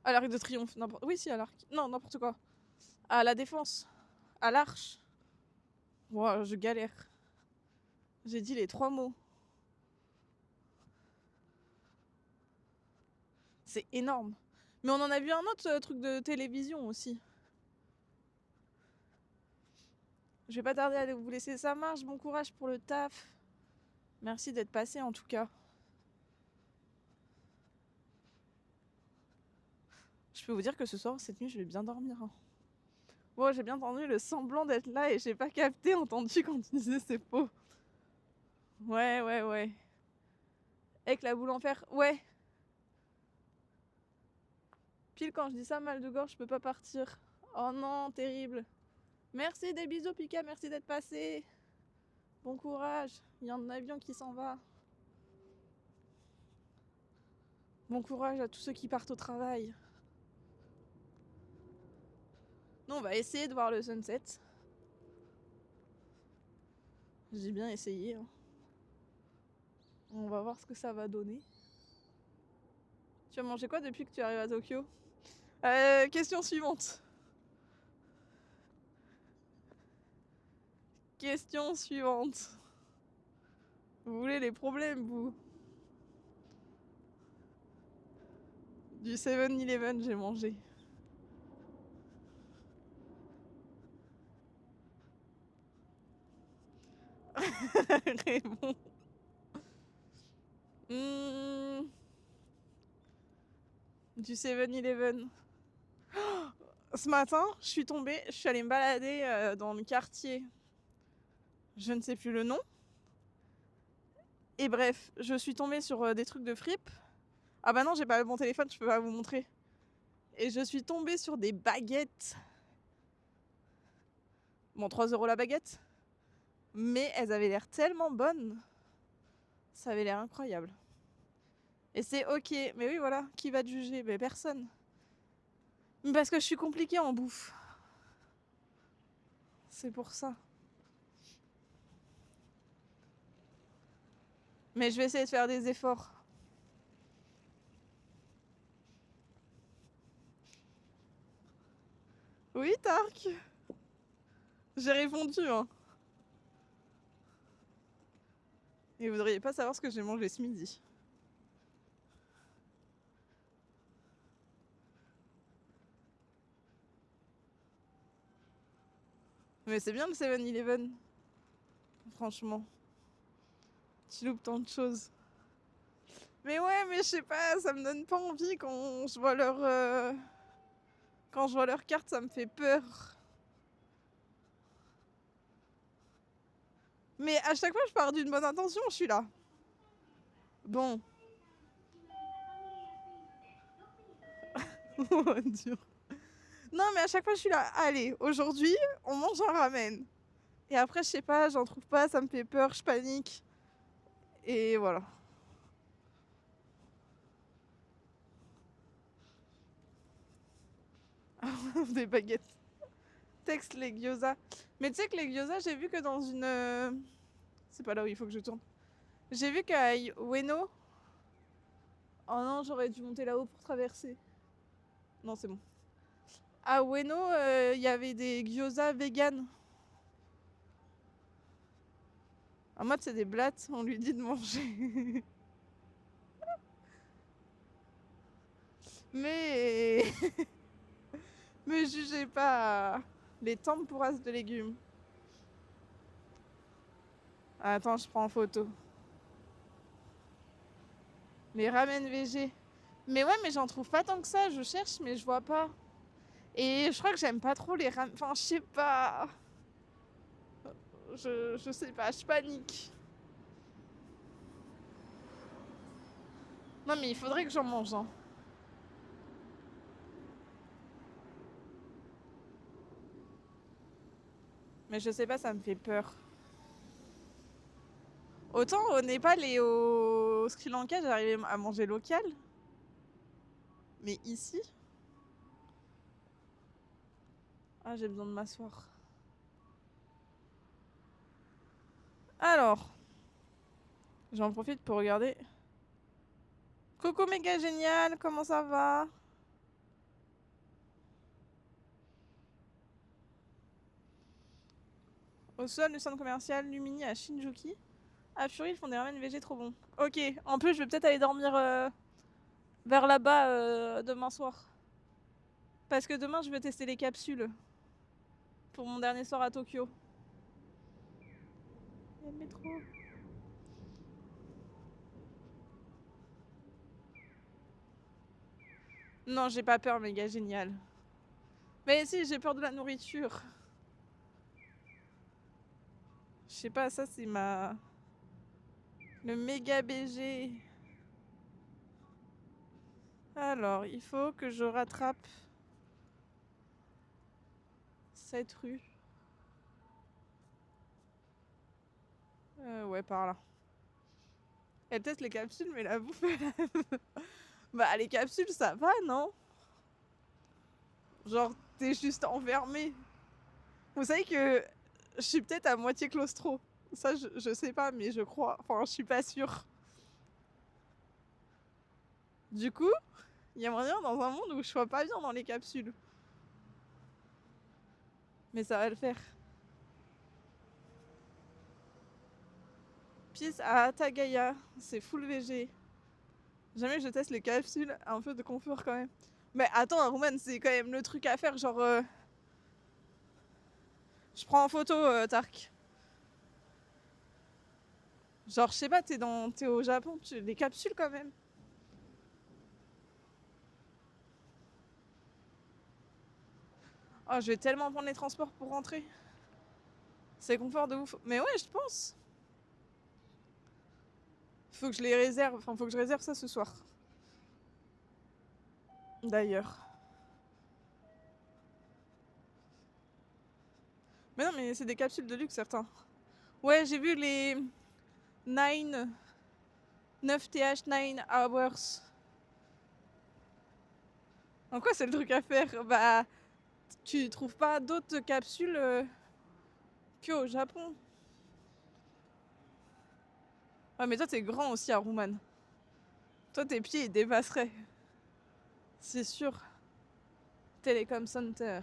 À l'Arc de Triomphe, n'importe... Oui, si, à l'Arc. Non, n'importe quoi. À la Défense. À l'Arche. Wow, je galère. J'ai dit les 3 mots. C'est énorme. Mais on en a vu un autre truc de télévision aussi. Je vais pas tarder à vous laisser, ça marche. Bon courage pour le taf. Merci d'être passé en tout cas. Je peux vous dire que ce soir, cette nuit, je vais bien dormir. Hein. Bon, j'ai bien entendu le semblant d'être là et j'ai pas capté, entendu quand tu disais c'est faux. Ouais, ouais, ouais. Avec la boule en fer, ouais. Pile quand je dis ça, mal de gorge, je peux pas partir. Oh non, terrible. Merci, des bisous Pika, merci d'être passé. Bon courage, il y a un avion qui s'en va. Bon courage à tous ceux qui partent au travail. Nous, on va essayer de voir le sunset. J'ai bien essayé. Hein. On va voir ce que ça va donner. Tu as mangé quoi depuis que tu arrives à Tokyo? Question suivante. Question suivante. Vous voulez les problèmes, vous? Du 7-Eleven, j'ai mangé. Raymond. Du 7-Eleven. Ce matin, je suis tombée, je suis allée me balader dans le quartier. Je ne sais plus le nom. Et bref, je suis tombée sur des trucs de fripe. Ah bah non, j'ai pas le bon téléphone, je peux pas vous montrer. Et je suis tombée sur des baguettes. Bon, 3 € la baguette. Mais elles avaient l'air tellement bonnes. Ça avait l'air incroyable. Et c'est ok. Mais oui, voilà, qui va te juger? Mais personne. Parce que je suis compliquée en bouffe. C'est pour ça. Mais je vais essayer de faire des efforts. Oui, Tark. J'ai répondu, hein. Et vous devriez pas savoir ce que j'ai mangé ce midi. Mais c'est bien le 7-Eleven. Franchement. Tu loupes tant de choses. Mais ouais, mais je sais pas, ça me donne pas envie quand je vois leur... Quand je vois leur carte, ça me fait peur. Mais à chaque fois, je pars d'une bonne intention, je suis là. Bon. Oh, dur. Non, mais à chaque fois, je suis là. Allez, aujourd'hui, on mange un ramen. Et après, je sais pas, j'en trouve pas, ça me fait peur, je panique. Et voilà. Des baguettes. Texte les gyoza. Mais tu sais que les gyoza, j'ai vu que dans une. C'est pas là où il faut que je tourne. J'ai vu qu'à Ueno. Oh non, j'aurais dû monter là-haut pour traverser. Non, c'est bon. À Ueno, il y avait des gyoza vegan. En mode, c'est des blattes, on lui dit de manger. Mais. Me jugez pas les tempuras de légumes. Attends, je prends en photo. Les ramen végé. Mais ouais, mais j'en trouve pas tant que ça. Je cherche, mais je vois pas. Et je crois que j'aime pas trop les ramen. Enfin, je sais pas. Je sais pas, je panique. Non, mais il faudrait que j'en mange, hein. Mais je sais pas, ça me fait peur. Autant au Népal et au Sri Lanka, j'arrivais à manger local. Mais ici. Ah, j'ai besoin de m'asseoir. Alors, j'en profite pour regarder. Coucou méga génial, comment ça va? Au sol du centre commercial Lumini à Shinjuku. À Fury, ils font des ramen végé trop bons. Ok, en plus, je vais peut-être aller dormir vers là-bas demain soir. Parce que demain, je vais tester les capsules pour mon dernier soir à Tokyo. Il y a le métro. Non, j'ai pas peur, méga génial. Mais si, j'ai peur de la nourriture. Je sais pas, ça c'est ma... Le méga BG. Alors, il faut que je rattrape cette rue. Ouais, par là. Elle teste les capsules, mais la bouffe... Bah, les capsules, ça va, non? Genre, t'es juste enfermé. Vous savez que je suis peut-être à moitié claustro. Ça, je sais pas, mais je crois. Enfin, je suis pas sûre. Du coup, il y a moyen dans un monde où je sois pas bien dans les capsules. Mais ça va le faire. Peace à Atagaya, c'est full VG. Jamais je teste les capsules, un peu de confort quand même. Mais attends, Roman, c'est quand même le truc à faire, genre... Je prends en photo, Tark. Genre, je sais pas, t'es au Japon, les capsules quand même. Oh, je vais tellement prendre les transports pour rentrer. C'est confort de ouf. Mais ouais, je pense. Faut que je les réserve. Enfin, faut que je réserve ça ce soir. D'ailleurs. Mais non, mais c'est des capsules de luxe, certains. Ouais, j'ai vu les 9 TH 9 hours. En quoi c'est le truc à faire? Bah, tu trouves pas d'autres capsules qu'au Japon. Ouais, mais toi, t'es grand aussi à Rouman. Toi, tes pieds, ils dépasseraient. C'est sûr. Telecom Center.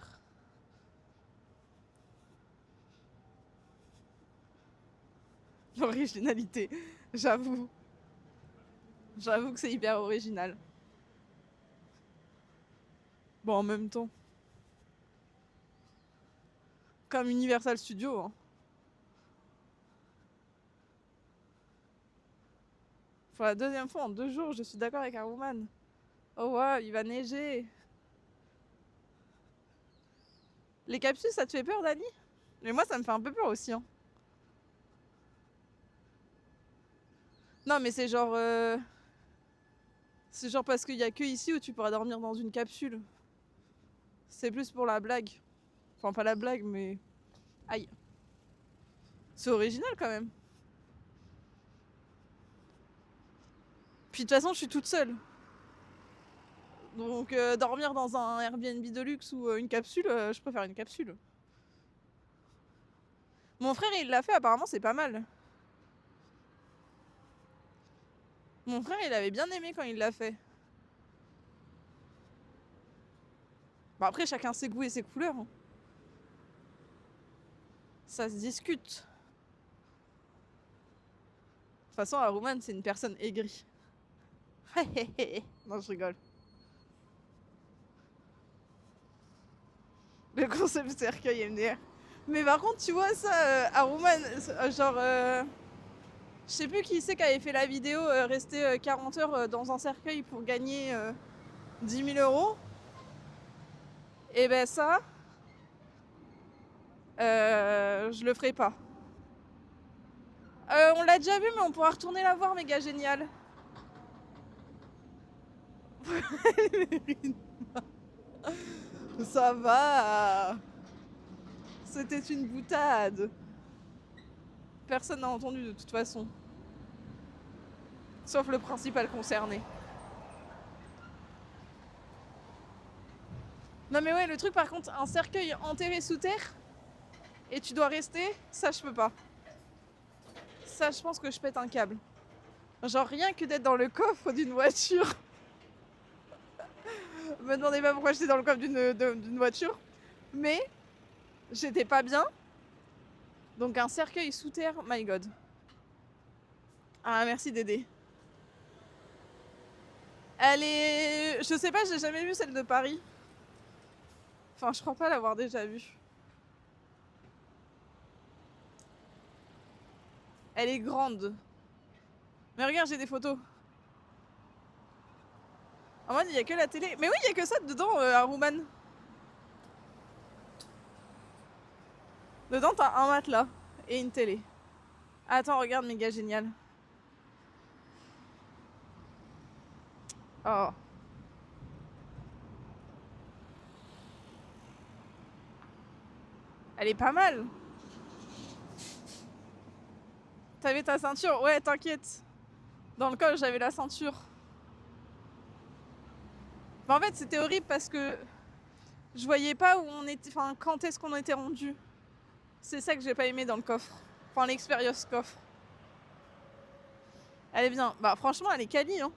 L'originalité. J'avoue. J'avoue que c'est hyper original. Bon, en même temps. Comme Universal Studios. Hein. Pour la deuxième fois en 2 jours, je suis d'accord avec Aruman. Oh ouais, il va neiger. Les capsules, ça te fait peur, Dani? Mais moi, ça me fait un peu peur aussi. Hein. Non, mais c'est genre... C'est genre parce qu'il y a que ici où tu pourras dormir dans une capsule. C'est plus pour la blague. Enfin, pas la blague, mais... Aïe. C'est original quand même. Puis de toute façon, je suis toute seule. Donc dormir dans un Airbnb de luxe ou une capsule, je préfère une capsule. Mon frère, il l'a fait, apparemment, c'est pas mal. Mon frère, il avait bien aimé quand il l'a fait. Bon, après, chacun ses goûts et ses couleurs. Hein. Ça se discute. De toute façon, Haruman, c'est une personne aigrie. Non, je rigole. Le concept cercueil MDR. Mais par contre, tu vois ça, Haruman, genre... Je sais plus qui c'est qui avait fait la vidéo rester 40 heures dans un cercueil pour gagner 10 000 euros. Et ben ça, je le ferai pas. On l'a déjà vu, mais on pourra retourner la voir, méga génial. Ça va. C'était une boutade. Personne n'a entendu de toute façon. Sauf le principal concerné. Non mais ouais, le truc par contre, un cercueil enterré sous terre et tu dois rester, ça je peux pas. Ça je pense que je pète un câble. Genre rien que d'être dans le coffre d'une voiture. Me demandez pas pourquoi j'étais dans le coffre d'une voiture. Mais j'étais pas bien. Donc un cercueil sous terre, my god. Ah merci Dédé. Elle est... Je sais pas, j'ai jamais vu celle de Paris. Enfin, je crois pas l'avoir déjà vue. Elle est grande. Mais regarde, j'ai des photos. En mode, il y a que la télé. Mais oui, il y a que ça dedans, Haruman. Dedans, t'as un matelas et une télé. Attends, regarde, méga génial. Oh. Elle est pas mal. T'avais ta ceinture? Ouais, t'inquiète. Dans le col, j'avais la ceinture. Mais en fait, c'était horrible parce que je voyais pas où on était. Enfin, quand est-ce qu'on était rendu. C'est ça que j'ai pas aimé dans le coffre. Enfin, l'expérience coffre. Elle est bien. Bah, franchement, elle est quali, hein.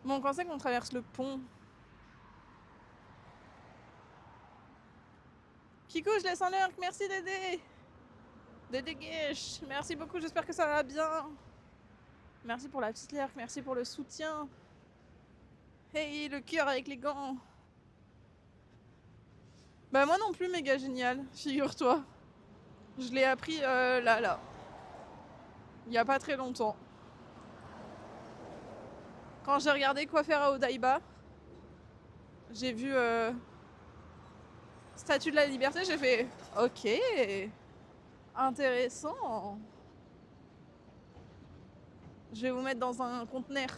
Bon, quand c'est qu'on traverse le pont? Kiko, je laisse un lurk. Merci, Dédé. Dédé Guèche. Merci beaucoup, j'espère que ça va bien. Merci pour la petite lurk. Merci pour le soutien. Hey, le cœur avec les gants. Bah, moi non plus, méga génial. Figure-toi. Je l'ai appris là. Il y a pas très longtemps. Quand j'ai regardé quoi faire à Odaiba, j'ai vu Statue de la Liberté, j'ai fait ok, intéressant. Je vais vous mettre dans un conteneur.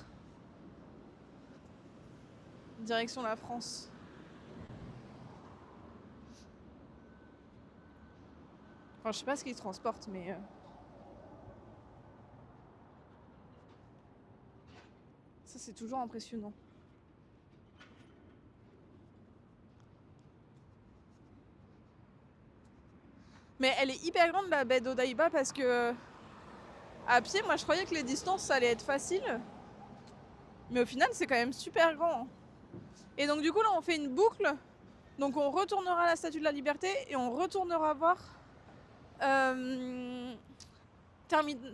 Direction la France. Enfin, je sais pas ce qu'ils transportent, mais... Ça, c'est toujours impressionnant. Mais elle est hyper grande, la baie d'Odaiba, parce que... À pied, moi, je croyais que les distances, ça allait être facile. Mais au final, c'est quand même super grand. Et donc, du coup, là, on fait une boucle. Donc, on retournera à la Statue de la Liberté et on retournera voir...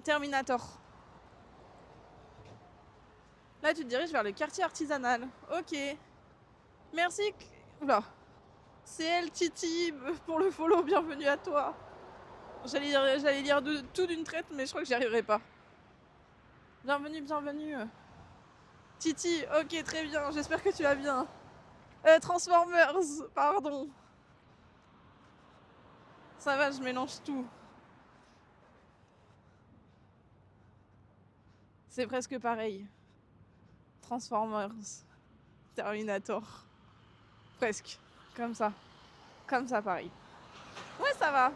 Terminator. Là, tu te diriges vers le quartier artisanal. Ok. Merci. Oula. C'est elle, Titi, pour le follow. Bienvenue à toi. J'allais lire tout d'une traite, mais je crois que j'y arriverai pas. Bienvenue. Titi, ok, très bien. J'espère que tu vas bien. Transformers, pardon. Ça va, je mélange tout. C'est presque pareil. Transformers, Terminator. Presque. Comme ça. Comme ça, pareil. Ouais, ça va.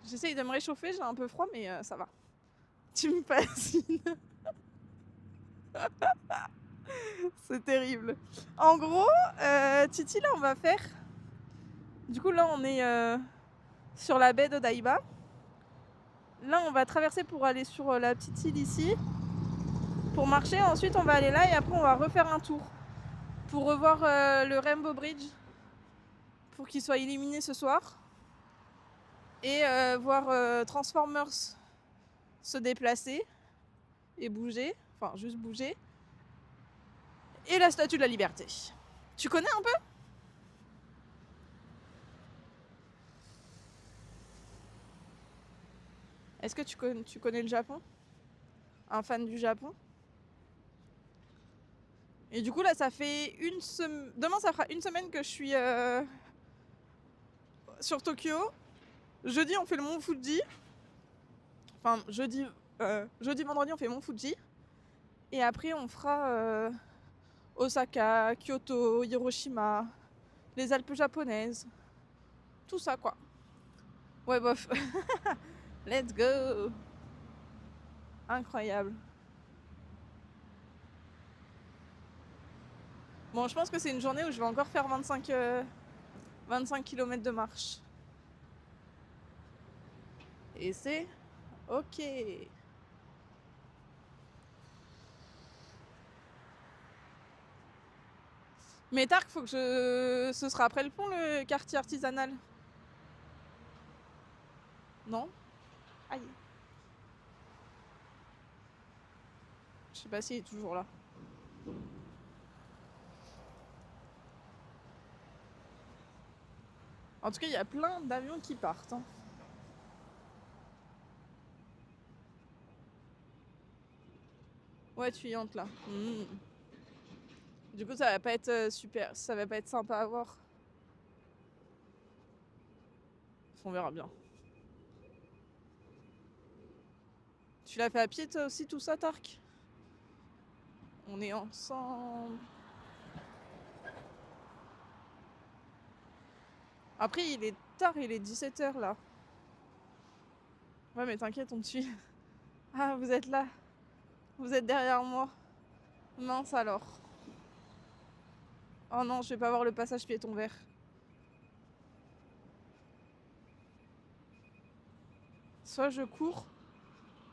J'essaye de me réchauffer, j'ai un peu froid, mais ça va. Tu me fascines. C'est terrible. En gros, Titi, là, on va faire... Du coup, là, on est sur la baie d'Odaiba. Là, on va traverser pour aller sur la petite île ici. Pour marcher, ensuite, on va aller là et après, on va refaire un tour. Pour revoir le Rainbow Bridge. Pour qu'il soit illuminé ce soir. Et voir Transformers se déplacer et bouger. Enfin, juste bouger. Et la Statue de la Liberté. Tu connais un peu ? Est-ce que tu connais le Japon ? Un fan du Japon ? Et du coup, là, ça fait une semaine... Demain, ça fera une semaine que je suis sur Tokyo. Jeudi, on fait le Mont Fuji. Enfin, jeudi, vendredi, on fait Mont Fuji. Et après, on fera Osaka, Kyoto, Hiroshima, les Alpes japonaises. Tout ça, quoi. Ouais, bof. Let's go. Incroyable. Bon, je pense que c'est une journée où je vais encore faire 25 km de marche. Et c'est ok. Mais Tark, faut que je... Ce sera après le pont, le quartier artisanal. Non ? Aïe. Je sais pas s'il est toujours là. En tout cas, il y a plein d'avions qui partent. Hein. Ouais, tu y entres là. Mmh. Du coup, ça va pas être super. Ça va pas être sympa à voir. On verra bien. Tu l'as fait à pied toi aussi, tout ça, Tark ? On est ensemble. Après, il est tard, il est 17h là. Ouais, mais t'inquiète, on te suit. Ah, vous êtes là. Vous êtes derrière moi. Mince alors. Oh non, je vais pas voir le passage piéton vert. Soit je cours,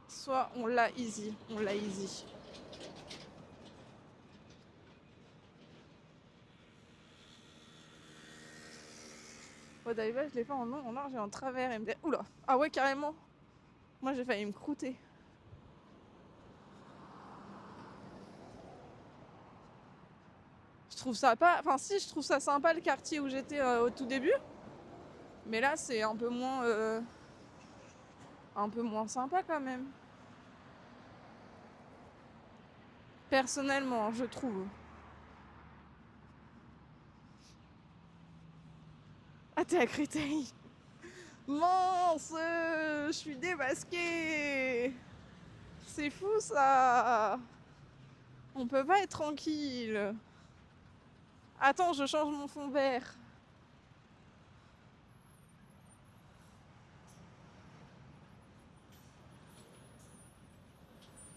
soit on l'a easy. On l'a easy. Odaiba, je l'ai fait en long, en large et en travers. Et me dit, oula, ah ouais, carrément. Moi, j'ai failli me croûter. Je trouve ça pas... Enfin si, je trouve ça sympa le quartier où j'étais au tout début. Mais là, c'est un peu moins sympa quand même. Personnellement, je trouve. Ah, t'es à Créteil. Mince, je suis démasquée. C'est fou ça. On peut pas être tranquille. Attends, je change mon fond vert.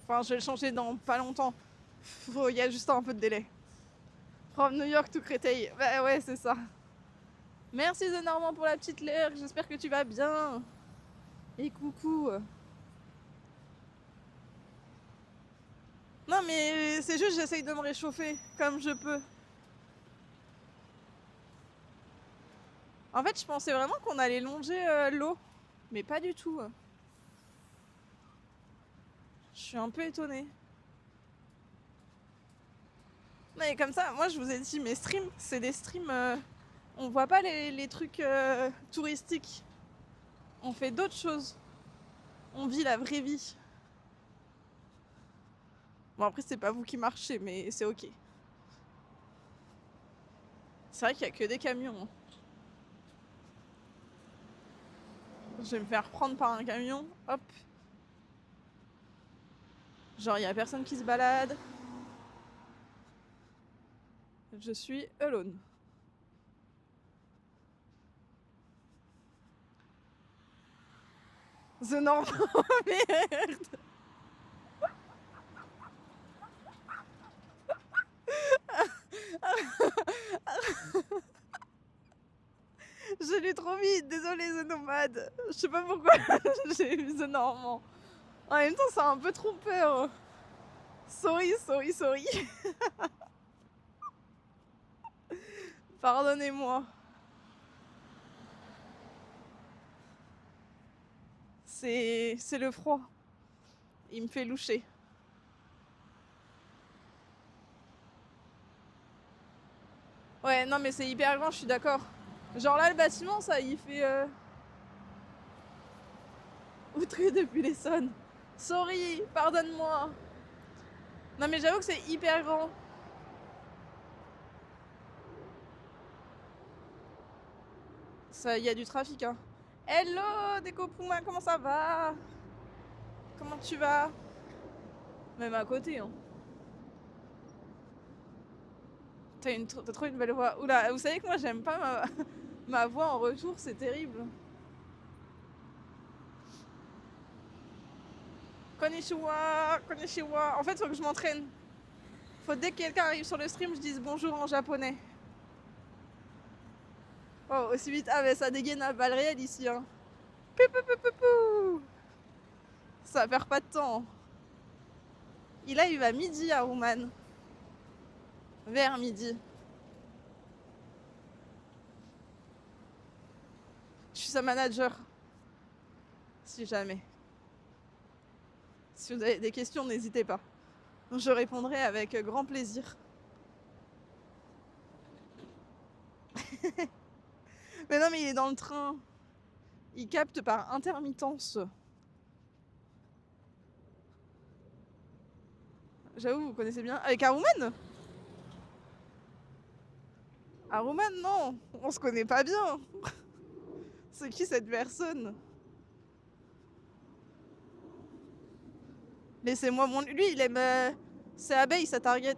Enfin, je vais le changer dans pas longtemps. Il y a juste un peu de délai. From New York to Créteil. Bah ouais, c'est ça. Merci The Normand pour la petite lurk. J'espère que tu vas bien. Et coucou. Non mais c'est juste j'essaye de me réchauffer comme je peux. En fait, je pensais vraiment qu'on allait longer l'eau. Mais pas du tout. Je suis un peu étonnée. Mais comme ça, moi je vous ai dit, mes streams, c'est des streams... on voit pas les trucs touristiques. On fait d'autres choses. On vit la vraie vie. Bon après c'est pas vous qui marchez, mais c'est ok. C'est vrai qu'il y a que des camions. Hein. Je vais me faire prendre par un camion. Hop. Genre, il y a personne qui se balade. Je suis alone. The norm. Merde. J'ai lu trop vite, désolé The Nomade. Je sais pas pourquoi j'ai lu The Normand. En même temps, ça a un peu trompé. Hein. Sorry. Pardonnez-moi. C'est le froid. Il me fait loucher. Ouais, non, mais c'est hyper grand, je suis d'accord. Genre là, le bâtiment, ça, il fait outré depuis l'Essonne. Sorry, pardonne-moi. Non, mais j'avoue que c'est hyper grand. Ça, il y a du trafic, hein. Hello, Déco Puma, comment ça va? Comment tu vas? Même à côté, hein. T'as trop une belle voix. Oula, vous savez que moi, j'aime pas ma voix en retour, c'est terrible. Konnichiwa. En fait, faut que je m'entraîne. Faut dès que quelqu'un arrive sur le stream, je dise bonjour en japonais. Oh, aussi vite. Ah, mais ça dégaine à balles réelles ici, hein. Pou. Ça perd pas de temps. Il arrive à midi à Rouman. Vers midi. Je suis sa manager. Si jamais. Si vous avez des questions, n'hésitez pas. Je répondrai avec grand plaisir. Mais non, mais il est dans le train. Il capte par intermittence. J'avoue, vous connaissez bien. Avec Haruman? Haruman, non. On se connaît pas bien. C'est qui cette personne? Laissez-moi mon... Lui, il aime... C'est abeille, sa target.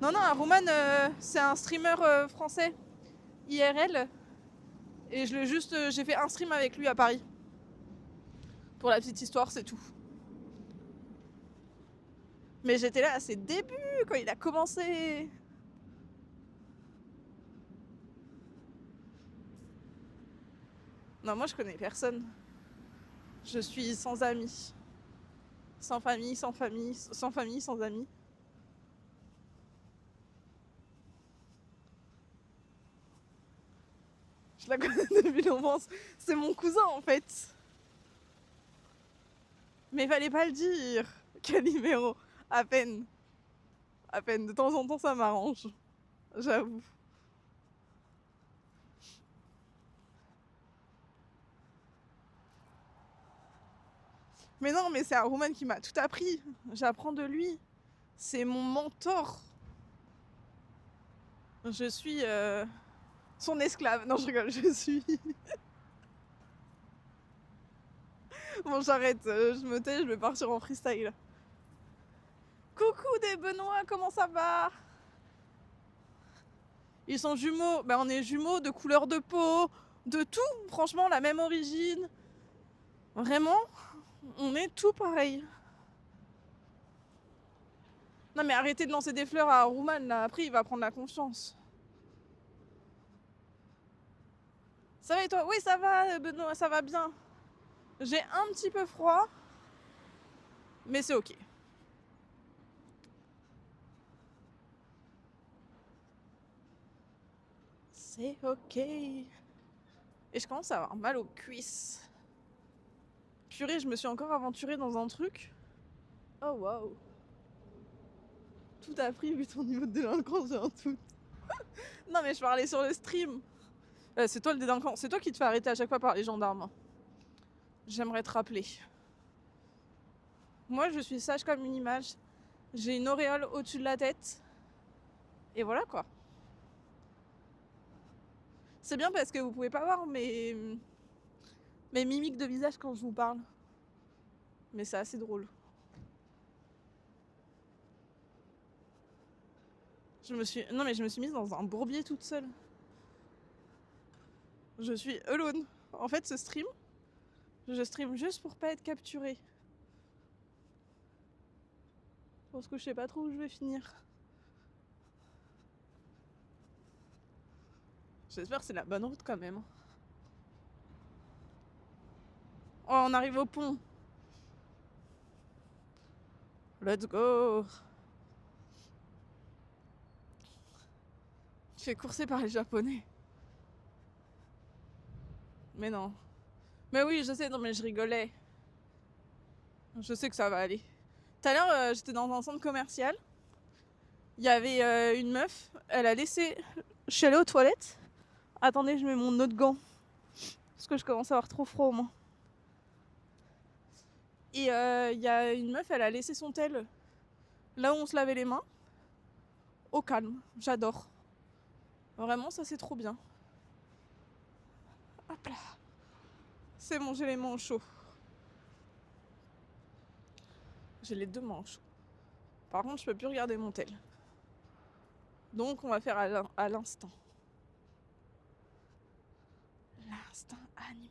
Non, Haruman, c'est un streamer français. IRL. Et j'ai fait un stream avec lui à Paris. Pour la petite histoire, c'est tout. Mais j'étais là à ses débuts, quand il a commencé. Non, moi je connais personne. Je suis sans amis. Sans famille, sans amis. Je la connais depuis l'enfance. C'est mon cousin en fait. Mais fallait pas le dire. Calimero. À peine. À peine. De temps en temps, ça m'arrange. J'avoue. Mais non, mais c'est un Roman qui m'a tout appris. J'apprends de lui. C'est mon mentor. Je suis son esclave. Non, je rigole, je suis. Bon, j'arrête. Je me tais, je vais partir en freestyle. Coucou des Benoît, comment ça va? Ils sont jumeaux. Ben, on est jumeaux de couleur de peau, de tout. Franchement, la même origine. Vraiment, on est tout pareil. Non, mais arrêtez de lancer des fleurs à Rouman, là. Après, il va prendre la confiance. Ça va et toi? Oui, ça va, Benoît, ça va bien. J'ai un petit peu froid, mais c'est ok. C'est ok. Et je commence à avoir mal aux cuisses. Purée, je me suis encore aventurée dans un truc. Oh waouh. Tout a pris vu ton niveau de délinquance, j'ai un tout. Non mais je parlais sur le stream. C'est toi le délinquant, c'est toi qui te fais arrêter à chaque fois par les gendarmes. J'aimerais te rappeler. Moi je suis sage comme une image. J'ai une auréole au-dessus de la tête. Et voilà quoi. C'est bien parce que vous pouvez pas voir mes mes mimiques de visage quand je vous parle. Mais c'est assez drôle. Non mais je me suis mise dans un bourbier toute seule. Je suis alone. En fait, ce stream, je stream juste pour pas être capturée. Parce que je sais pas trop où je vais finir. J'espère que c'est la bonne route quand même. Oh, on arrive au pont. Let's go. Je fais courser par les Japonais. Mais non. Mais oui, je sais, non mais je rigolais. Je sais que ça va aller. Tout à l'heure, j'étais dans un centre commercial. Il y avait une meuf, elle a laissé... Je suis allée aux toilettes. Attendez, je mets mon autre gant. Parce que je commence à avoir trop froid au moins. Et il y a une meuf, elle a laissé son tel là où on se lavait les mains. Au calme, j'adore. Vraiment, ça c'est trop bien. Hop là. C'est bon, j'ai les mains chauds. J'ai les deux mains chauds. Par contre, je peux plus regarder mon tel. Donc, on va faire à l'instant. L'instinct animal.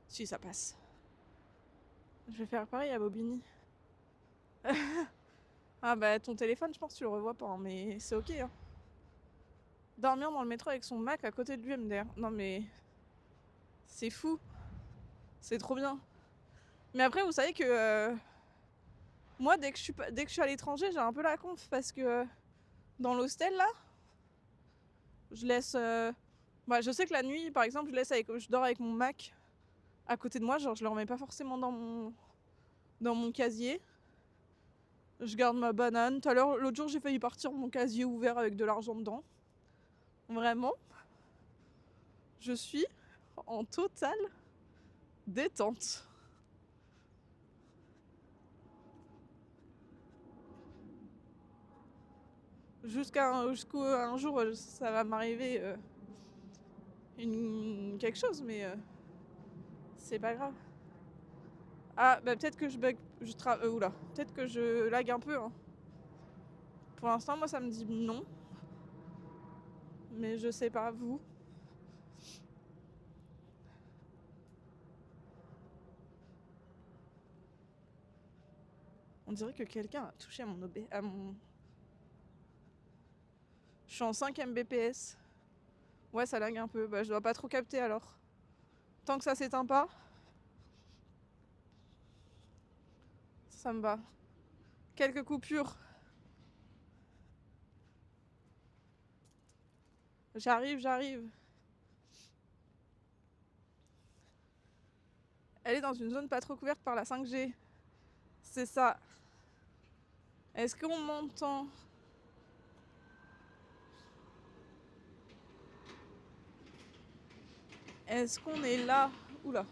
Si, ça passe. Je vais faire pareil à Bobigny. Ah bah ton téléphone, je pense que tu le revois pas, hein, mais c'est ok. Hein. Dormir dans le métro avec son Mac à côté de l'UMDR. Non mais... C'est fou. C'est trop bien. Mais après, vous savez que... moi, dès que je suis à l'étranger, j'ai un peu la conf parce que... dans l'hostel, là, je laisse... bah, je sais que la nuit, par exemple, je dors avec mon Mac à côté de moi. Genre, je le remets pas forcément dans mon casier. Je garde ma banane. Tout à l'heure, l'autre jour, j'ai failli partir mon casier ouvert avec de l'argent dedans. Vraiment. Je suis en totale détente. Jusqu'au un jour, ça va m'arriver quelque chose, mais c'est pas grave. Ah, bah peut-être que je bug. Oula. Peut-être que je lag un peu. Hein. Pour l'instant, moi, ça me dit non. Mais je sais pas, vous. On dirait que quelqu'un a touché à mon Je suis en 5 Mbps. Ouais, ça lag un peu. Bah, je dois pas trop capter alors. Tant que ça s'éteint pas, ça me va. Quelques coupures. J'arrive. Elle est dans une zone pas trop couverte par la 5G. C'est ça. Est-ce qu'on m'entend? Est-ce qu'on est là? Oula.